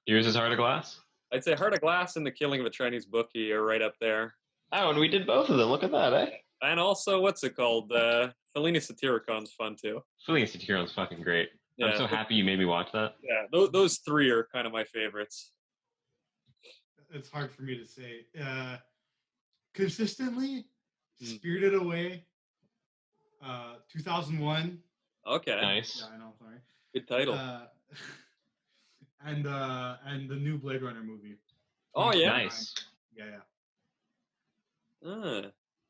Yours is Heart of Glass? I'd say Heart of Glass and The Killing of a Chinese Bookie are right up there. Oh, and we did both of them. Look at that, eh? And also, what's it called? Fellini Satiricon's fun, too. Fellini Satiricon's fucking great. Yeah. I'm so happy you made me watch that. Yeah, those three are kind of my favorites. It's hard for me to say. Consistently, Spirited Away, 2001. Okay. Nice. Yeah, I know, sorry. Good title. And the new Blade Runner movie. Oh, yeah. Nice. Yeah.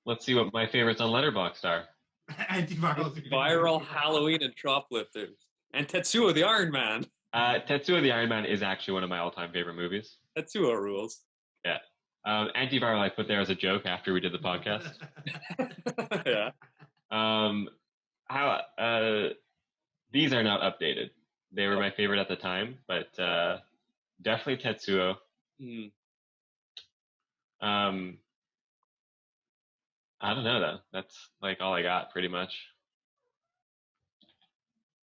Let's see what my favorites on Letterboxd are. Antiviral Halloween and Shoplifters. And Tetsuo the Iron Man. Tetsuo the Iron Man is actually one of my all-time favorite movies. Tetsuo rules. Yeah. Antiviral I put there as a joke after we did the podcast. Yeah. These are not updated. They were my favorite at the time, but definitely Tetsuo. I don't know though. That's like all I got pretty much.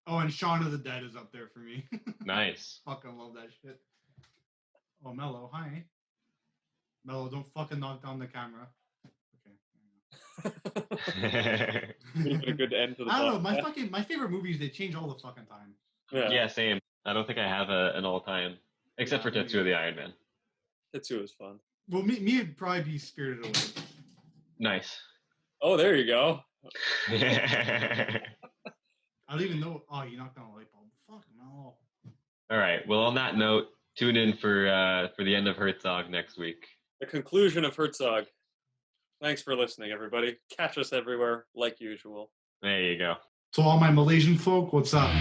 Oh, and Shaun of the Dead is up there for me. Nice. Fucking love that shit. Oh, Mello, hi. Mello, don't fucking knock down the camera. Okay. A good end to the I don't know. My favorite movies, they change all the fucking time. Yeah, same. I don't think I have an all-time, except for Tetsuo the Iron Man. Tetsuo is fun. Well, me it'd probably be Spirited Away. Nice. Oh, there you go. I don't even know. Oh, you knocked down a light bulb. Fuck no. All right. Well, on that note, tune in for the end of Herzog next week. The conclusion of Herzog. Thanks for listening, everybody. Catch us everywhere, like usual. There you go. To all my Malaysian folk, what's up?